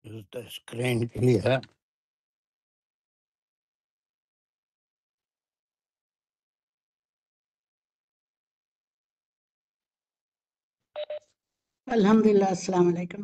Is the screen clear? Alhamdulillah, assalamu alaikum.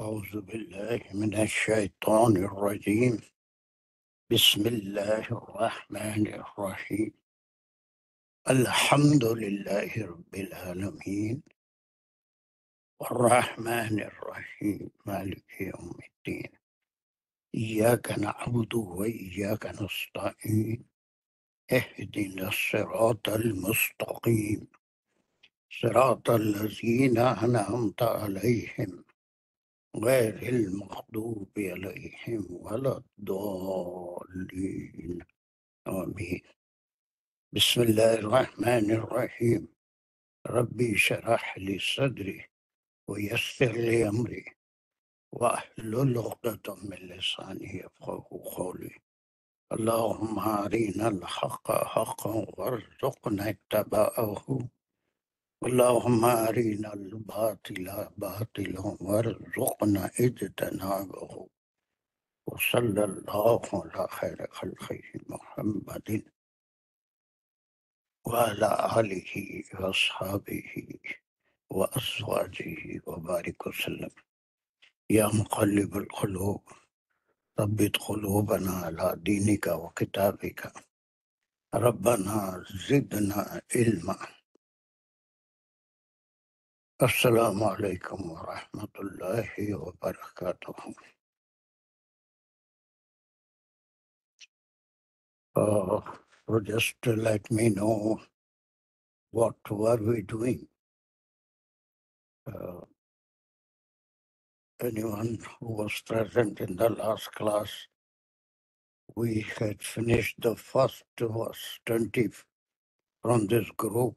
أعوذ بالله من الشيطان الرجيم. بسم الله الرحمن الرحيم. الحمد لله رب العالمين الرحمن الرحيم مالك يوم الدين. إياك نعبد وإياك نستعين. اهدنا الصراط المستقيم صراط الذين أنعمت عليهم غير المغضوب عليهم ولا الضالين آمين. بسم الله الرحمن الرحيم. ربي اشرح لي صدري ويسر لي أمري واحلل عقدة من لساني يفقهوا قولي. اللهم أرنا الحق حقا وارزقنا اتباعه اللهم أرنا الباطل باطلا وارزقنا اجتنابه وصلى الله على خير خلقه محمد وعلى آله وأصحابه وأزواجه وبارك وسلم. يا مقلب القلوب ثبت قلوبنا على دينك وكتابك. ربنا زدنا علما. السلام عليكم ورحمة الله وبركاته. So just to let me know what were we doing. Anyone who was present in the last class, we had finished the first verse 20 from this group.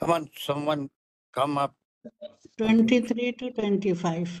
Come on, someone come up. 23 to 25.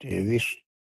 23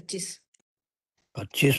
25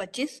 25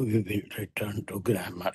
we will return to grammar.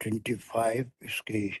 25।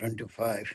25?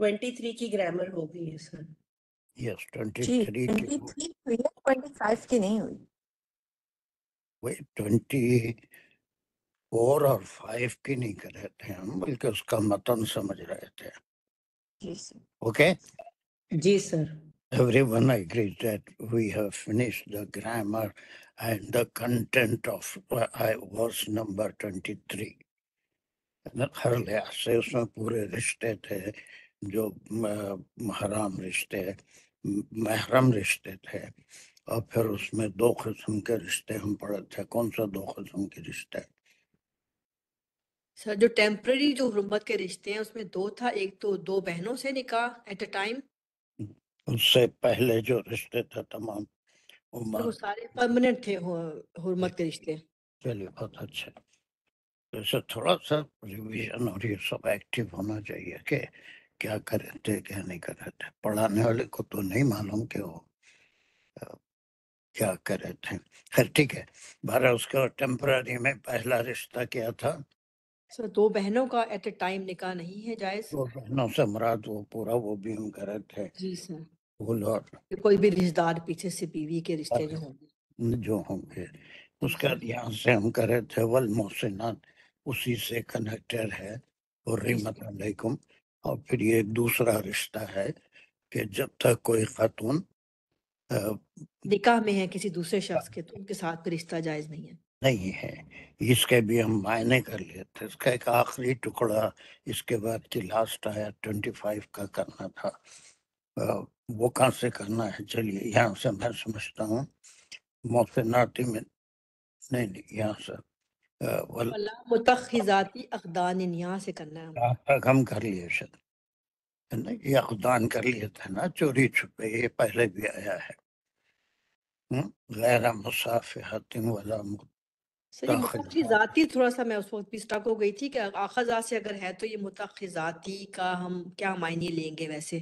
23 کی grammar ہو گئی ہے سر. یس جی 23 کی 23 ہوئی ہے 25 کی نہیں ہوئی. وہی 24 اور 5 کی نہیں کر رہے تھے ہم، بلکہ اس کا متن سمجھ رہے تھے. جی سر. اوکے. جی sir. Everyone agrees that we have finished the grammar and the content of verse number 23. ہر لحاظ سے اس میں پورے رشتے تھے جو حرام رشتے، محرم رشتے تھے، اور پھر اس میں 2 قسم کے رشتے ہم پڑھے تھے. کون سا 2 قسم کے رشتے؟ سر جو ٹیمپرری جو حرمت کے رشتے ہیں اس میں 2 تھا. ایک تو 2 بہنوں سے نکاح ایٹ اے ٹائم. اس سے پہلے جو رشتے تھے تمام وہ سارے پرماننٹ تھے حرمت کے رشتے. چلیے بہت اچھا. اسے تھوڑا سا ریویژن اور یہ سب ایکٹیو ہونا چاہیے کہ کیا کرے تھے کیا نہیں کرے تھے. پڑھانے والے کو تو نہیں معلوم کہ وہ کیا کرے تھے. خیر ٹھیک ہے. بہرحال اس کے ٹیمپرری میں پہلا رشتہ کیا تھا؟ سر 2 بہنوں کا ایٹ اے ٹائم نکاح نہیں ہے جائز. 2 بہنوں سے مراد وہ پورا وہ بھی ہم کرے تھے جی سر. پھول اور کوئی بھی رشتہ دار پیچھے سے بیوی کے رشتے جو ہوں گے. جو ہوں گے. اس کا یہاں سے ہم کرے تھے والمحسنات، اسی سے کنیکٹڈ ہے حرمت علیکم. اور پھر یہ دوسرا رشتہ ہے کہ جب تک کوئی خاتون نکاح میں ہے کسی دوسرے شخص کے تو ان کے ساتھ بھی رشتہ جائز نہیں ہے. نہیں ہے. اس کے بھی ہم معنی کر لیے تھے. اس کا ایک آخری ٹکڑا اس کے بعد کی لاسٹ آیا 25 کا کرنا تھا. وہ کہاں سے کرنا ہے؟ چلیے یہاں سے میں سمجھتا ہوں محسناتی میں نہیں یہاں سے ولا متخذاتی اقدان، یہاں سے کرنا ہے. یہاں تک ہم کر لیے شاید ہے نا. یہ اقدان کر لیے تھے نا، چوری چھپے، یہ پہلے بھی آیا ہے. غیر مصافحۃ ولا سر یہ متخذاتی تھوڑا سا میں اس وقت بھی سٹک ہو گئی تھی کہ آخذات سے اگر ہے تو یہ متخذاتی کا ہم کیا معنی لیں گے ویسے،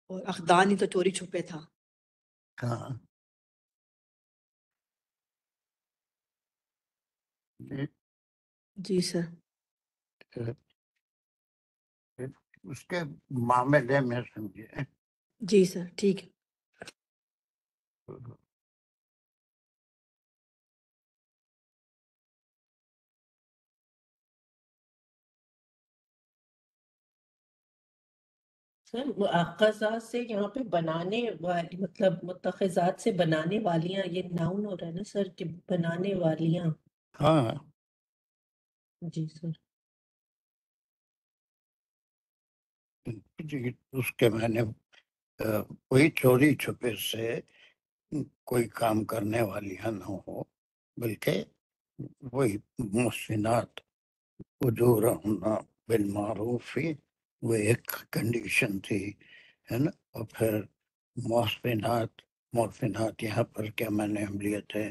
اور اقدان ہی تو چوری چھپے تھا. ہاں. جی سر. اس کے معاملے میں سمجھے. جی سر ٹھیک ہے. سر مؤخذات سے یہاں پہ بنانے والی مطلب متخذات سے بنانے والیاں، یہ ناؤن ہو رہا ہے نا سر کہ بنانے والیاں. ہاں جی سر. جی. اس کے میں نے کوئی چوری چھپے سے کوئی کام کرنے والیاں نہ ہو، بلکہ وہی محسنات اجورہن بالمعروف، وہ ایک کنڈیشن تھی ہے نا. اور پھر محسنات یہاں پر کیا میں نے ہم لیے تھے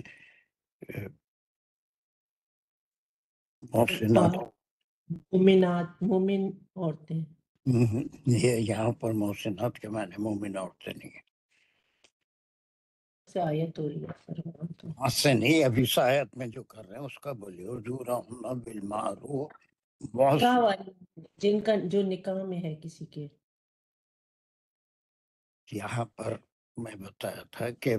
محسنات. مومنات، مومن عورتیں. یہ یہاں پر محسنات کے معنی مومن عورتیں نہیں ہیں. سے آیت ہو رہی ہے سر وہاں تو. اس سے نہیں، ابھی آیت میں جو کر رہے ہیں اس کا بولیے اجورہن بالمعروف. نکاح والی جن کا جو نکاح میں ہے کسی کے. یہاں پر میں بتایا تھا کہ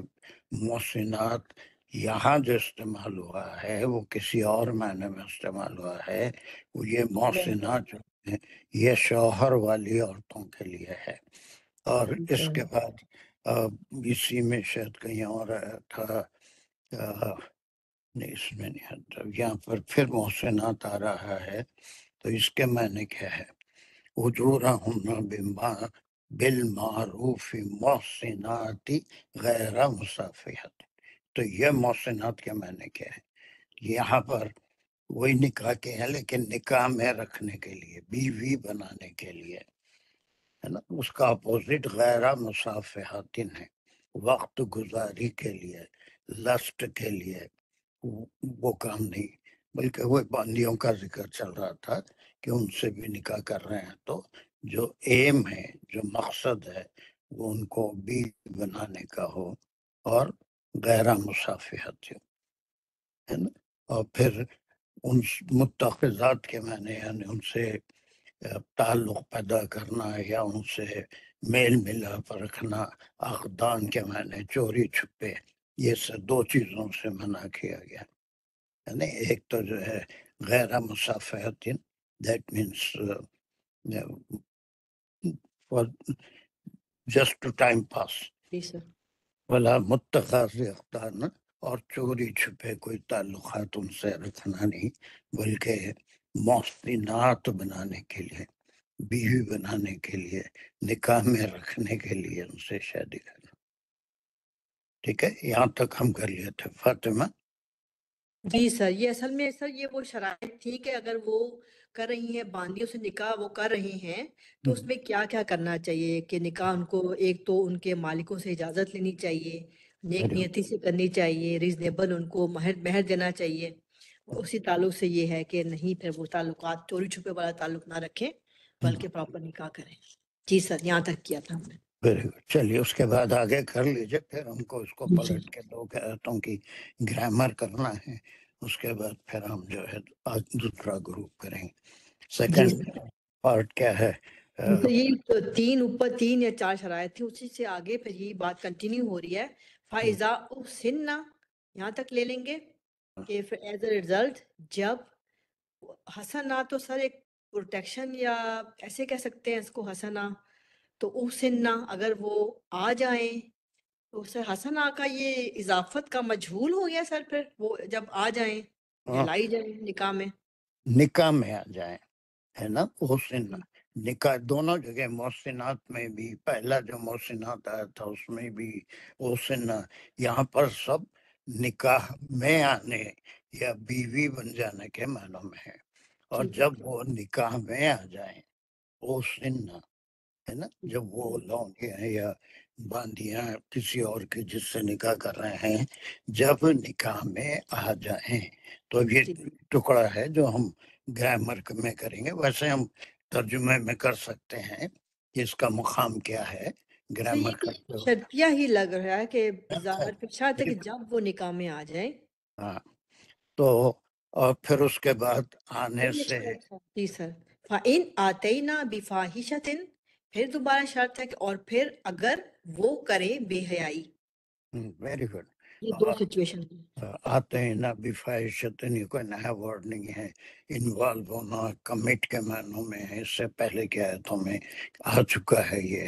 محسنات یہاں جو استعمال ہوا ہے وہ کسی اور معنی میں استعمال ہوا ہے. وہ یہ محسنات جو ہیں یہ شوہر والی عورتوں کے لیے ہے. اور اس کے بعد اسی میں شاید کہیں اور آیا تھا، نہیں اس میں نہیں آتا. یہاں پر پھر محسنات آ رہا ہے تو اس کے معنی کیا ہے؟ اجورہن بالمعروف محسنات غیر مصافحت. تو یہ محسنات کے معنی کیا ہے؟ یہاں پر وہی نکاح کے ہیں لیکن نکاح میں رکھنے کے لیے، بیوی بنانے کے لیے ہے نا. اس کا اپوزٹ غیر مصافحت ہے، وقت گزاری کے لیے، لسٹ کے لیے وہ کام نہیں. بلکہ وہ باندیوں کا ذکر چل رہا تھا کہ ان سے بھی نکاح کر رہے ہیں تو جو ایم ہے، جو مقصد ہے، وہ ان کو بیوی بنانے کا ہو اور غیر مصافحت ہے نا. اور پھر ان متخذات کے معنی یعنی ان سے تعلق پیدا کرنا یا ان سے میل ملاپ رکھنا، عقدان کے معنی چوری چھپے، یہ سے 2 چیزوں سے منع کیا گیا. یعنی ایک تو جو ہے غیر مصافحت، that means just to time pass, جی سر. ولا متخاذ اقدان، اور چوری چھپے کوئی تعلقات ان سے رکھنا نہیں، بلکہ محسنات بنانے کے لیے، بیوی بنانے کے لیے، نکاح میں رکھنے کے لیے ان سے شادی کرنا. ٹھیک ہے، یہاں تک ہم کر لیے تھے. فاطمہ. جی سر، یہ اصل میں سر یہ وہ شرائط تھی کہ اگر وہ کر رہی ہیں باندیوں سے نکاح وہ کر رہی ہیں تو اس میں کیا کیا کرنا چاہیے کہ نکاح ان کو ایک تو ان کے مالکوں سے اجازت لینی چاہیے، نیک نیتی سے کرنی چاہیے، ریزنیبل ان کو مہر دینا چاہیے. اسی تعلق سے یہ ہے کہ نہیں پھر وہ تعلقات چوری چھپے والا تعلق نہ رکھیں بلکہ پراپر نکاح کریں. جی سر، یہاں تک کیا تھا ہم نے. Very good. چلیے اس کے بعد آگے کر لیجیے، پھر ہم کو اس کو جی. پلٹ کے 2 آیتوں کی گرامر کرنا ہے. اس کے بعد پھر ہم جو ہے آج دوسرا گروپ کریں گے. سیکنڈ پارٹ کیا ہے؟ تو یہ تو 3 اوپر 3 یا 4 شرائط تھی، اسی سے آگے پھر یہ بات کنٹینیو ہو رہی ہے. فائزہ سننا یہاں تک لے لیں گے کہ پھر ایز اے ریزلٹ جب حسنا تو سر ایک پروٹیکشن یا ایسے کہہ سکتے ہیں اس کو حسنا، تو سننا اگر وہ آ جائیں تو سر حسنا کا یہ اضافت کا مجہول ہو گیا سر، پھر وہ جب آ جائیں یا لائی جائیں نکاح میں. نکاح میں آ جائیں، ہے نا. محسن نکاح دونوں جگہ، محسنات میں بھی پہلا جو محسنات آیا تھا اس میں بھی محسن، یہاں پر سب نکاح میں آنے یا بیوی بن جانے کے معنوں میں ہے. اور جب وہ نکاح میں آ جائیں محسن، ہے نا، جب وہ لونڈیاں یا باندیاں کسی اور کے جس سے نکاح کر رہے ہیں جب نکاح میں آ جائیں، تو یہ ٹکڑا ہے جو ہم گرامر میں کریں گے. ویسے ہم ترجمے میں کر سکتے ہیں کہ اس کا مقام کیا ہے گرامر کا. شرطیہ ہی لگ رہا ہے کہ ظاہر پہ شرط ہے کہ جب وہ نکاح میں آ جائیں. ہاں، تو اور پھر اس کے بعد آنے سے جی سر. فَإِنْ آتَيْنَا بِفَاحِشَةٍ، پھر دوبارہ شرط ہے کہ اور پھر اگر وہ کرے بے حیائی. Very good. یہ 2 سچویشن آتے ہیں نہ بفاحشۃ، یہ کوئی نیا ورڈ نہیں ہے. انوالو ہونا کمٹ کے معنوں میں ہے. اس سے پہلے کی آیتوں میں آ چکا ہے یہ،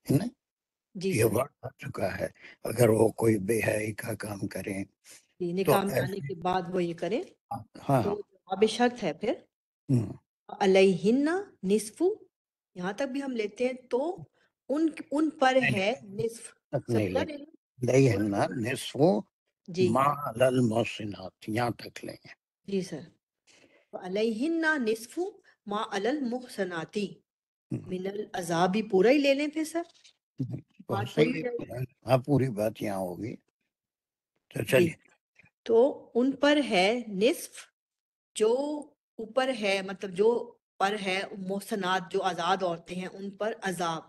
ہے نا، یہ ورڈ آ چکا ہے. اگر وہ کوئی بے حیائی کا کام کریں نکاح میں آنے کے بعد وہ یہ کریں ہاں تو جواب شرط ہے پھر علیہن نصف، یہاں تک بھی ہم لیتے ہیں تو ان پر ہے نصف. لیہن نصف جی ما علی المحسنات، یہاں تک لیں گے. جی سر. علیہن نصف ما علی المحسنات من العذاب، بھی پورا ہی لے لیں پھر سر. ہاں پوری بات یہاں ہوگی. تو چلیے. تو ان پر ہے نصف، جو اوپر ہے مطلب جو پر ہے محسنات جو آزاد عورتیں ہیں ان پر عذاب،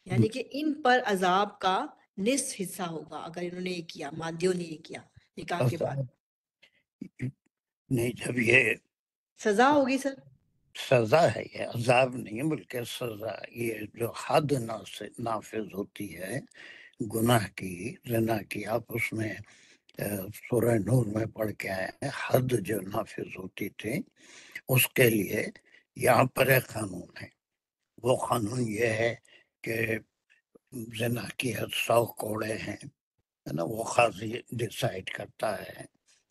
یعنی کہ ان پر عذاب کا نصف حصہ ہوگا اگر انہوں نے یہ کیا، مادیوں نے یہ کیا نکاح کے بعد. نہیں، جب یہ سزا ہوگی سر. سزا ہے، یہ عذاب نہیں بلکہ سزا. یہ جو حد نافذ ہوتی ہے گناہ کی، زنا کی، آپ اس میں سورہ نور میں پڑھ کے آئے ہیں، حد جو نافذ ہوتی تھی اس کے لیے یہاں پر ایک قانون ہے. وہ قانون یہ ہے کہ زنا کی حد 100 کوڑے ہیں، ہے نا، وہ قاضی ڈیسائیڈ کرتا ہے.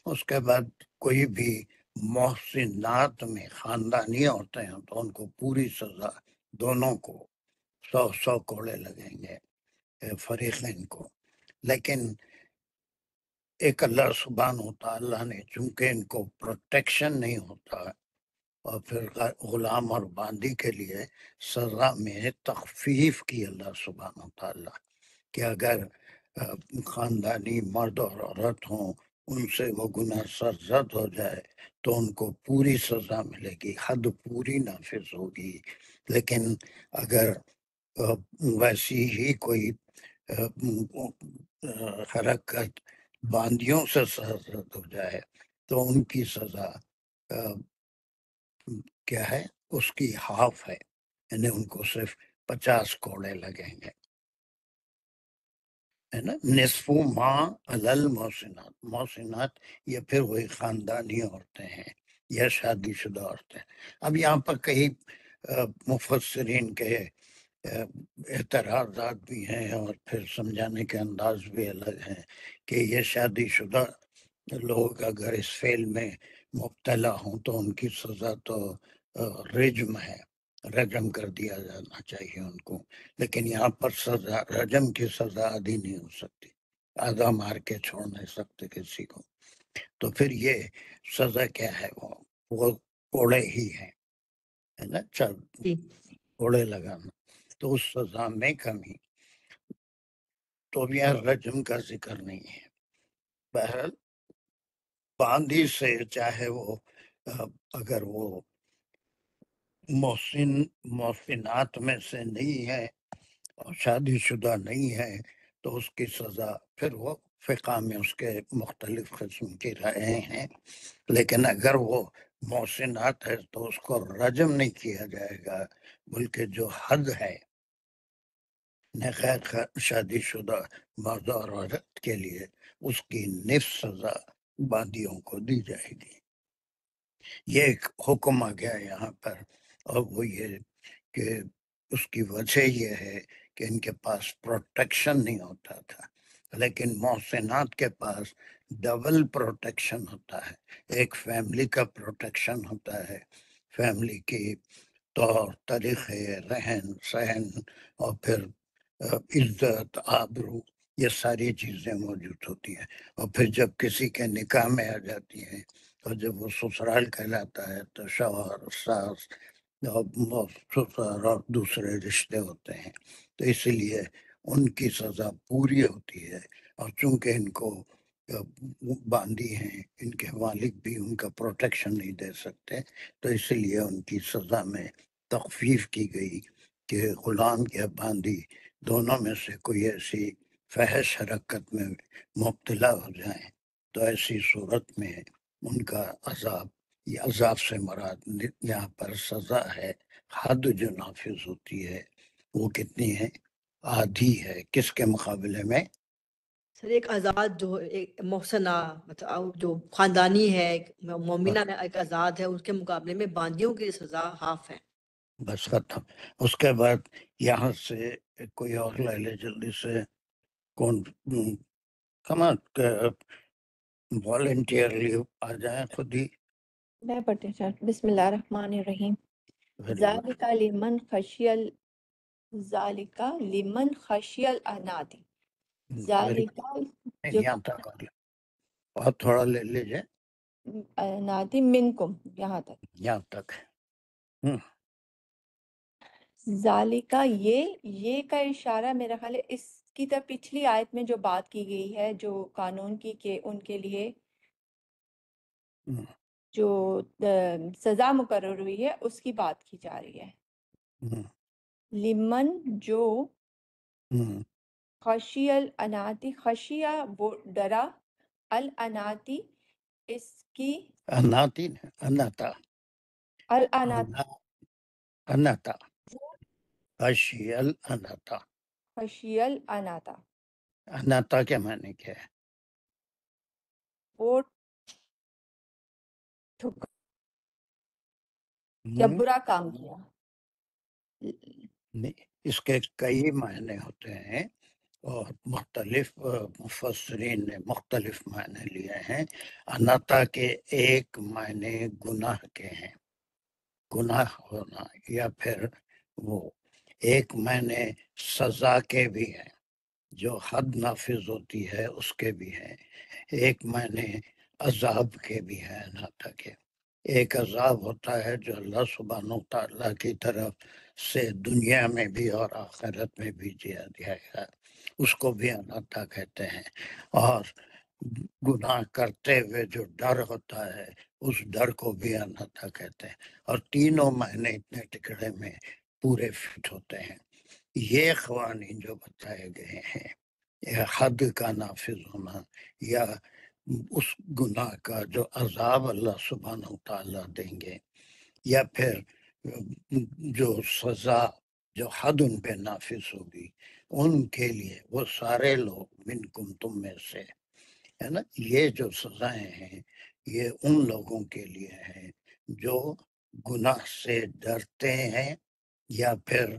اس کے بعد کوئی بھی محسنات میں خاندانی عورتیں ہیں تو ان کو پوری سزا، دونوں کو 100 کوڑے لگیں گے فریقین کو. لیکن ایک اللہ سبحانہ وتعالیٰ نے چونکہ ان کو پروٹیکشن نہیں ہوتا، اور پھر غلام اور باندی کے لیے سزا میں تخفیف کی اللہ سبحانہ وتعالیٰ، کہ اگر خاندانی مرد اور عورت ہوں ان سے وہ گناہ سرزد ہو جائے تو ان کو پوری سزا ملے گی، حد پوری نافذ ہوگی. لیکن اگر ویسی ہی کوئی حرکت باندیوں سے سرزد ہو جائے تو ان کی سزا کیا ہے؟ اس کی ہاف ہے، یعنی ان کو صرف 50 کوڑے لگیں گے، ہے نا. نصف ماں علل محسنات، محسنات یہ پھر وہی خاندانی عورتیں ہیں یا شادی شدہ عورتیں. اب یہاں پر کئی مفسرین کے اعتراضات بھی ہیں اور پھر سمجھانے کے انداز بھی الگ ہیں کہ یہ شادی شدہ لوگ اگر اس فعل میں مبتلا ہوں تو ان کی سزا تو رجم ہے، رجم کر دیا جانا چاہیے ان کو. لیکن یہاں پر سزا، رجم کی سزا آدھی نہیں ہو سکتی، آدھا مار کے چھوڑ نہیں سکتے کسی کو. تو پھر یہ سزا کیا ہے؟ وہ کوڑے ہی ہے نا، جی کوڑے لگانا. تو اس سزا میں کمی، تو اب یہاں رجم کا ذکر نہیں ہے. بہرحال باندھی سے چاہے وہ اگر وہ محسنات میں سے نہیں ہے اور شادی شدہ نہیں ہے تو اس کی سزا پھر وہ فقہ میں اس کے مختلف قسم کی رائے ہیں. لیکن اگر وہ محسنات ہے تو اس کو رجم نہیں کیا جائے گا، بلکہ جو حد ہے غیر شادی شدہ مرد اور عورت کے لیے اس کی نصف سزا باندیوں کو دی جائے گی. یہ ایک حکم آ گیا یہاں پر، اور وہ یہ کہ اس کی وجہ یہ ہے کہ ان کے پاس پروٹیکشن نہیں ہوتا تھا، لیکن محسنات کے پاس ڈبل پروٹیکشن ہوتا ہے. ایک فیملی کا پروٹیکشن ہوتا ہے، فیملی کی طور طریقے رہن سہن اور پھر عزت آبرو، یہ ساری چیزیں موجود ہوتی ہیں. اور پھر جب کسی کے نکاح میں آ جاتی ہیں اور جب وہ سسرال کہلاتا ہے تو شوہر، ساس اور سسر اور دوسرے رشتے ہوتے ہیں. تو اسی لیے ان کی سزا پوری ہوتی ہے. اور چونکہ ان کو باندھی ہیں، ان کے مالک بھی ان کا پروٹیکشن نہیں دے سکتے، تو اسی لیے ان کی سزا میں تخفیف کی گئی کہ غلام یا باندھی دونوں میں سے کوئی ایسی فحش حرکت میں مبتلا ہو جائیں تو ایسی صورت میں ان کا عذاب، یہ عذاب سے مراد یہاں پر سزا ہے. حد جو نافذ ہوتی ہے وہ کتنی ہے؟ آدھی ہے. کس کے مقابلے میں؟ سر ایک آزاد جو ایک محسنہ مطلب جو خاندانی ہے، ایک مومنہ ایک آزاد ہے، اس کے مقابلے میں باندیوں کی سزا ہاف ہے. بس ختم. اس کے بعد یہاں سے کوئی اور لے لے جلدی سے. کون کمان والنٹیئرلی آ جائیں خود ہی. میں پڑھتے ہیں سر. بسم اللہ الرحمن الرحیم. Very good. ذالک لمن خشی العنات. Very ذالک good. جو یہاں تک آ گیا، اور تھوڑا لے لیجیے عنات منکم، یہاں تک. یہاں تک. ذالکہ یہ کا اشارہ میرا خیال ہے اس کی طرف پچھلی آیت میں جو بات کی گئی ہے، جو قانون کی کہ ان کے لیے جو سزا مقرر ہوئی ہے اس کی بات کی جا رہی ہے. لمن جو خشی العناتی، خشیہ وہ ڈرا، العناتی اس کی، اناتی اناتا العنات اناتا اشیل اناتا. خشی العناتا اناتا کے معنی کیا ہے؟ وہ جب برا کام کیا. نہیں، اس کے کئی معنی ہوتے ہیں اور مختلف مفسرین نے مختلف معنی لیے ہیں. اناتا کے ایک معنی گناہ کے ہیں، گناہ ہونا، یا پھر وہ ایک معنی سزا کے بھی ہیں، جو حد نافذ ہوتی ہے اس کے بھی ہیں. ایک معنی عذاب کے بھی ہیں اناتا کے. ایک عذاب ہوتا ہے جو اللہ سبحانہ تعالیٰ کی طرف سے دنیا میں بھی اور آخرت میں بھی دیا گا، اس کو بھی اناتا کہتے ہیں. اور گناہ کرتے ہوئے جو ڈر ہوتا ہے اس ڈر کو بھی اناتا کہتے ہیں. اور تینوں معنی اتنے ٹکڑے میں پورے فٹ ہوتے ہیں. یہ قوانین جو بتائے گئے ہیں، یا حد کا نافذ ہونا، یا اس گناہ کا جو عذاب اللہ سبحانہ تعالیٰ دیں گے، یا پھر جو سزا جو حد ان پہ نافذ ہوگی ان کے لیے وہ سارے لوگ منکم تم میں سے ہے نا، یہ جو سزائیں ہیں یہ ان لوگوں کے لیے ہیں جو گناہ سے ڈرتے ہیں، یا پھر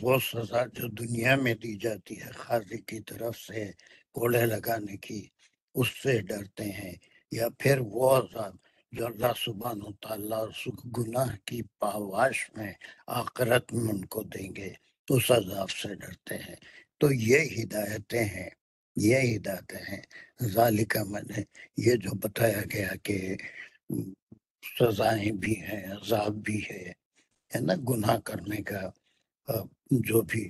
وہ سزا جو دنیا میں دی جاتی ہے قاضی کی طرف سے کوڑے لگانے کی، اس سے ڈرتے ہیں، یا پھر وہ عذاب جو اللہ سبحانہ وتعالیٰ اس گناہ کی پاواش میں آخرت میں ان کو دیں گے، اس عذاب سے ڈرتے ہیں۔ تو یہ ہدایتیں ہیں، یہ ہدایتیں ہیں۔ ذالک میں نے یہ جو بتایا گیا کہ سزائیں بھی ہیں، عذاب بھی ہے نا، گناہ کرنے کا جو بھی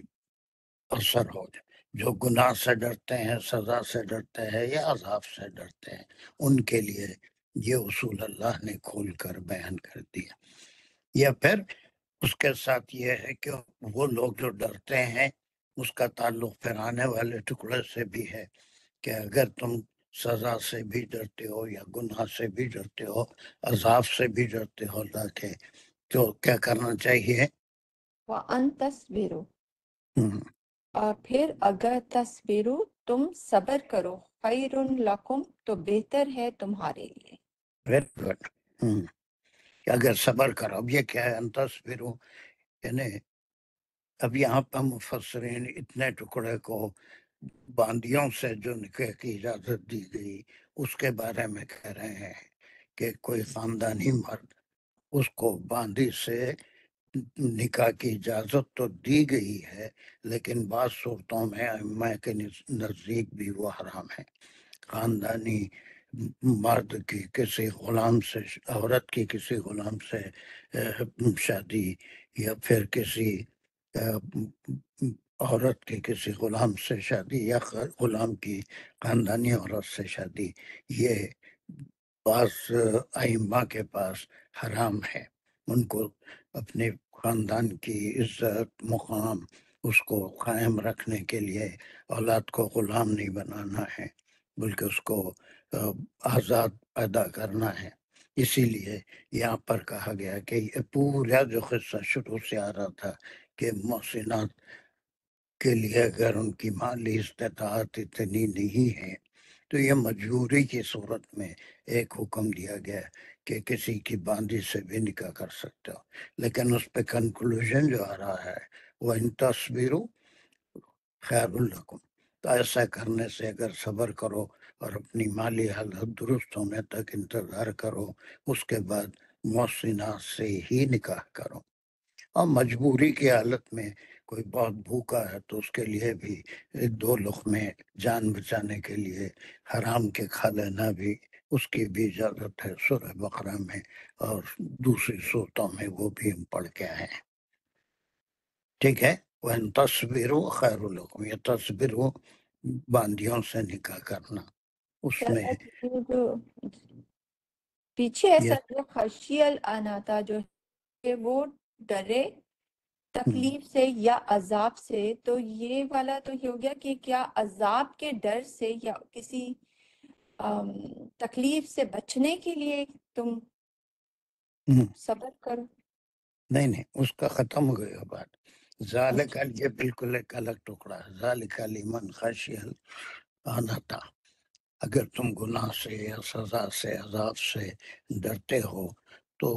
اثر ہو جائے، جو گناہ سے ڈرتے ہیں، سزا سے ڈرتے ہیں یا عذاب سے ڈرتے ہیں، ان کے لیے یہ اصول اللہ نے کھول کر بیان کر دیا۔ یا پھر اس کے ساتھ یہ ہے کہ وہ لوگ جو ڈرتے ہیں اس کا تعلق پھر آنے والے ٹکڑے سے بھی ہے کہ اگر تم سزا سے بھی ڈرتے ہو یا گناہ سے بھی ڈرتے ہو، عذاب سے بھی ڈرتے ہو اللہ کے، تو کیا کرنا چاہیے؟ وَأَن تَصْبِرُوا، ہم، اور پھر اگر تصبرو تم صبر کرو، خیر لکم تو بہتر ہے تمہارے لیے۔ Very good. کہ اگر صبر کرو، اب یہ کیا ہے انتصبرو، یعنی اب یہاں پر مفسرین اتنے ٹکڑے کو باندیوں سے جو نکاح کی اجازت دی گئی اس کے بارے میں کہہ رہے ہیں کہ کوئی خاندانی مرد اس کو باندی سے نکاح کی اجازت تو دی گئی ہے، لیکن بعض صورتوں میں ائمہ کے نزدیک بھی وہ حرام ہے۔ خاندانی مرد کی کسی غلام سے، عورت کی کسی غلام سے شادی، یا پھر کسی عورت کی کسی غلام سے شادی، یا غلام کی خاندانی عورت سے شادی، یہ بعض ائمہ کے پاس حرام ہے۔ ان کو اپنے خاندان کی عزت، مقام، اس کو قائم رکھنے کے لیے اولاد کو غلام نہیں بنانا ہے، بلکہ اس کو آزاد پیدا کرنا ہے۔ اسی لیے یہاں پر کہا گیا کہ یہ پورا جو قصہ شروع سے آ رہا تھا کہ محسنات کے لیے اگر ان کی مالی استطاعت اتنی نہیں ہے تو یہ مجبوری کی صورت میں ایک حکم دیا گیا کہ کسی کی باندی سے بھی نکاح کر سکتے ہو، لیکن اس پہ کنکلوژن جو آ رہا ہے وہ ان تصویروں خیر الکم، تو ایسا کرنے سے اگر صبر کرو اور اپنی مالی حالت درست ہونے تک انتظار کرو، اس کے بعد محسنات سے ہی نکاح کرو۔ اور مجبوری کی حالت میں کوئی بہت بھوکا ہے تو اس کے لیے بھی ایک دو لقمے جان بچانے کے لیے حرام کے کھا لینا بھی اس کی بھی اجازت ہے، سورہ بقرہ میں اور دوسری صورتوں میں وہ بھی ہم پڑھ کے آئے ہیں۔ ٹھیک ہے، وَإِن تَصْبِرُوا خَيْرٌ لَكُمْ، یہ تصبروا باندیوں سے نکاح کرنا، اس میں یہ جو پیچھے ایسا جو خشی العناتا جو ہے وہ ڈرے تکلیف سے یا عذاب سے، تو یہ والا تو یہ ہو گیا کہ کیا عذاب کے ڈر سے یا کسی تکلیف سے بچنے کے لیے تم صبر کرو؟ نہیں، اس کا ختم ہو گیا بات۔ ذالک، یہ بالکل ایک الگ ٹکڑا ہے۔ ذالک لمن خشی العنتا، اگر تم گناہ سے یا سزا سے، عذاب سے ڈرتے ہو تو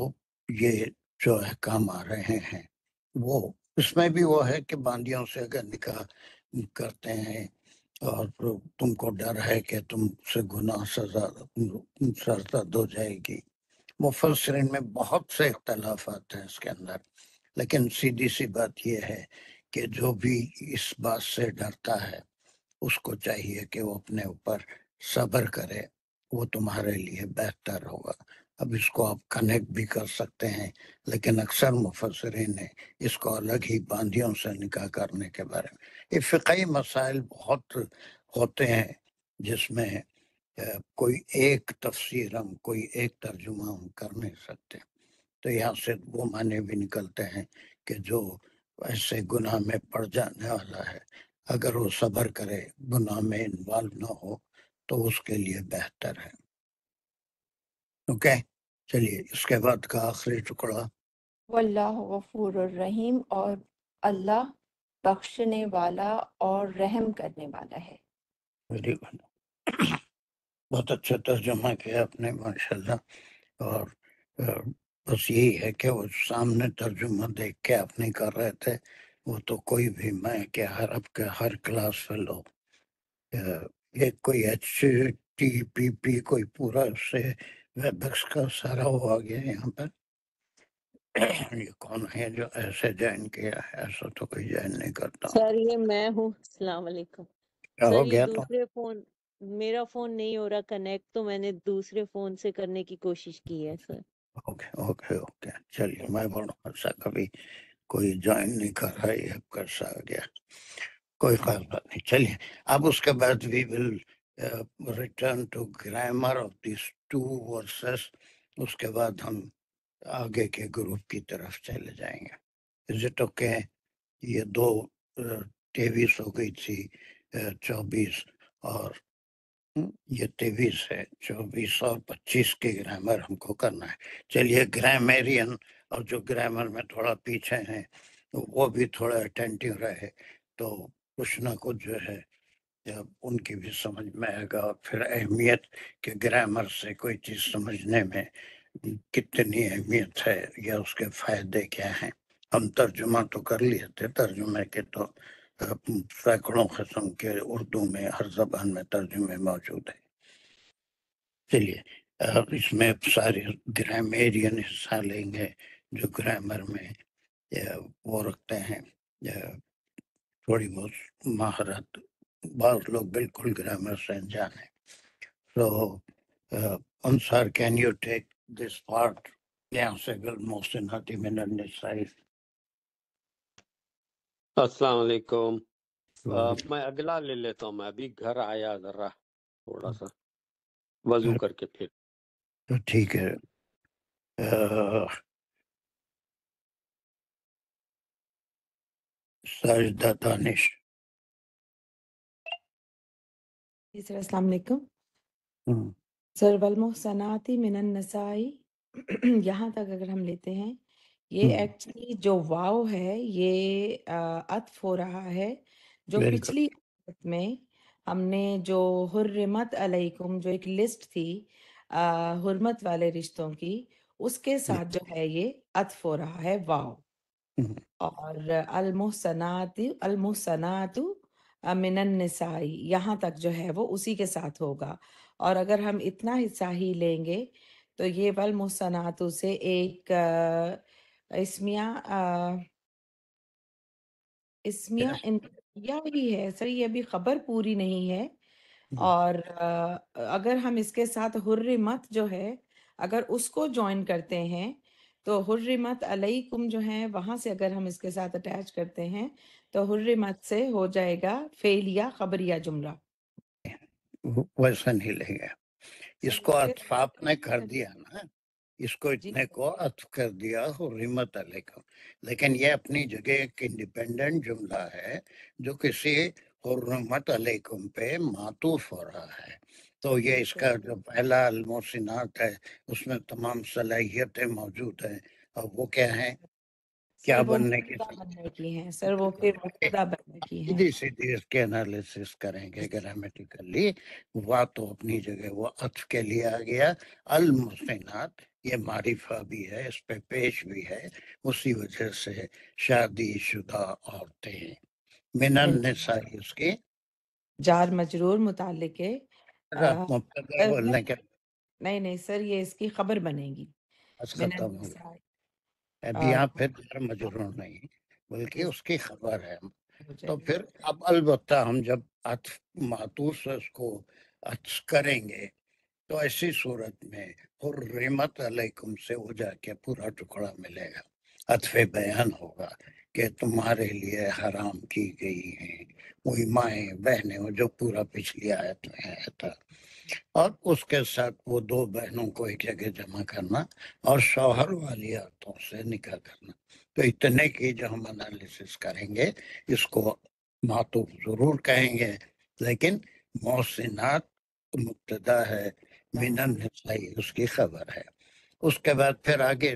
یہ جو احکام آ رہے ہیں وہ، اس میں بھی وہ ہے کہ باندیوں سے اگر نکاح کرتے ہیں اور تم کو ڈر ہے کہ تم سے گناہ سزا سرزد ہو جائے گی، مفسرین میں بہت سے اختلافات ہیں اس کے اندر، لیکن سیدھی سی بات یہ ہے کہ جو بھی اس بات سے ڈرتا ہے اس کو چاہیے کہ وہ اپنے اوپر صبر کرے، وہ تمہارے لیے بہتر ہوگا۔ اب اس کو آپ کنیکٹ بھی کر سکتے ہیں، لیکن اکثر مفسرین نے اس کو الگ ہی باندیوں سے نکاح کرنے کے بارے میں، یہ فقہی مسائل بہت ہوتے ہیں جس میں کوئی ایک تفسیر ہم، کوئی ایک ترجمہ ہم کر نہیں سکتے، تو یہاں سے وہ معنی بھی نکلتے ہیں کہ جو ایسے گناہ میں پڑ جانے والا ہے اگر وہ صبر کرے، گناہ میں انوالو نہ ہو تو اس کے لیے بہتر ہے۔ اوکے، چلیے اس کے بعد کا آخری ٹکڑا واللہ غفور الرحیم، اور اللہ بخشنے والا اور رحم کرنے والا ہے۔ ویری گڈ، بہت اچھا ترجمہ کیا آپ نے ماشاءاللہ۔ اور بس یہی ہے کہ وہ سامنے ترجمہ دیکھ کے آپ نہیں کر رہے تھے، وہ تو کوئی بھی میں کہ عرب کے ہر کلاس فیلو یہ کوئی ایچ ٹی پی پی کوئی پورا اس سے ویب ایکس کا سارا وہ آ گیا یہاں پر۔ یہ کون ہے جو ایسے جوائن کیا ہے؟ ایسا تو کوئی جوائن نہیں کرتا ہوں۔ سر یہ میں ہوں، السلام علیکم کیا سر۔ ہو یہ گیا؟ تو دوسرے فون، میرا فون نہیں ہو رہا کنیکٹ، تو میں نے دوسرے فون سے کرنے کی کوشش کی ہے سر۔ اوکے اوکے اوکے، چلیے میں بولوں ایسا کبھی کوئی جوائن نہیں کر رہا، یہ کیسا آ گیا؟ کوئی خاص بات نہیں، چلیے اب اس کے بعد we will return to grammar of these two verses, اس کے بعد ہم آگے کے گروپ کی طرف چلے جائیں گے۔ Is it okay? یہ دو 23 ہو گئی تھی، 24 اور یہ 23 ہے، 24 اور 25 کی گرامر ہم کو کرنا ہے۔ چلیے گرامیرین اور جو گرامر میں تھوڑا پیچھے ہیں وہ بھی تھوڑا اٹینٹیو رہے تو کچھ نہ کچھ جو ہے ان کی بھی سمجھ میں آئے گا، اور پھر اہمیت کہ گرامر سے کوئی چیز سمجھنے میں کتنی اہمیت ہے یا اس کے فائدے کیا ہیں۔ ہم ترجمہ تو کر لیے تھے، ترجمے کے تو سینکڑوں قسم کے اردو میں ہر زبان میں ترجمے موجود ہیں۔ چلیے اس میں سارے گرامیرین حصہ لیں گے جو گرامر میں وہ رکھتے ہیں تھوڑی بہت مہارت، بعض لوگ بالکل گرامر سے انجان ہیں۔ سو انصار can you take this part? یہاں سے المحسنات من النساء۔ السلام علیکم۔ میں اگلا لے لیتا ہوں، میں ابھی گھر آیا ذرا تھوڑا سا وضو کر کے پھر۔ تو ٹھیک ہے، ساجدہ دانش۔ جی سر، السلام علیکم ہم، سر۔ والمحصنات من النساء یہاں تک اگر ہم لیتے ہیں، یہ ایکچولی جو واو ہے یہ عطف ہو رہا ہے جو ویری گڈ، پچھلی آیت میں ہم نے جو حرمت علیکم جو ایک لسٹ تھی حرمت والے رشتوں کی، اس کے ساتھ جو ہے یہ عطف ہو رہا ہے واو۔ اور المحصنات من النساء یہاں تک جو ہے وہ اسی کے ساتھ ہوگا۔ اور اگر ہم اتنا حصہ ہی لیں گے تو یہ والمحصنات سے ایک اسمیہ یا ہی ہے سر، یہ ابھی خبر پوری نہیں ہے۔ اور اگر ہم اس کے ساتھ حرمت جو ہے اگر اس کو جوائن کرتے ہیں تو حرمت علیکم جو ہے وہاں سے اگر ہم اس کے ساتھ اٹیچ کرتے ہیں تو حرمت سے ہو جائے گا فعل یا خبریہ جملہ۔ ویسا نہیں لے گا، اس کو عطف آپ نے کر دیا نا، اس کو جی اتنے کو عطف کر دیا حرمت علیکم، لیکن یہ اپنی جگہ ایک انڈیپینڈنٹ جملہ ہے جو کسی حرمت علیکم پہ معطوف ہو رہا ہے۔ تو یہ اس کا جو پہلا المحسنات ہے اس میں تمام صلاحیتیں موجود ہیں، اور وہ کیا ہیں؟ کیا سر وہ بننے کی؟ مبتدا بننے کی ہیں سر، وہ پھر مبتدا بننے کی ہیں۔ سیدھی سیدھی اس کے انالیسس کریں گے گرامیٹیکلی، وا تو اپنی جگہ وہ عطف کے لیے آ گیا، المحسنات یہ معرفہ بھی ہے، اس پہ پیش بھی ہے، اسی وجہ سے شادی شدہ عورتیں من النساء اس کی جار مجرور متعلق ہے۔ مبتدا بولنے کے نہیں سر، یہ اس کی خبر بنے گی بس من ختم ہو النساء۔ گیا، اب یہاں پھر جار مجرور نہیں بلکہ اس کی خبر ہے۔ تو پھر اب البتہ ہم جب عطف معطوف سے اس کو عطف کریں گے تو ایسی صورت میں حرمت علیکم سے وہ جا کے پورا ٹکڑا ملے گا، عطف بیان ہوگا کہ تمہارے لیے حرام کی گئی ہیں وہی مائیں بہنیں، وہ جو پورا پچھلی آیت میں آیا تھا، اور اس کے ساتھ وہ دو بہنوں کو ایک جگہ جمع کرنا اور شوہر والی عورتوں سے نکاح کرنا۔ تو اتنے کی جو ہم انالیسس کریں گے اس کو معطوف ضرور کہیں گے، لیکن محسنات مبتدا ہے، من النساء اس کی خبر ہے۔ اس کے بعد پھر آگے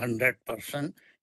100%।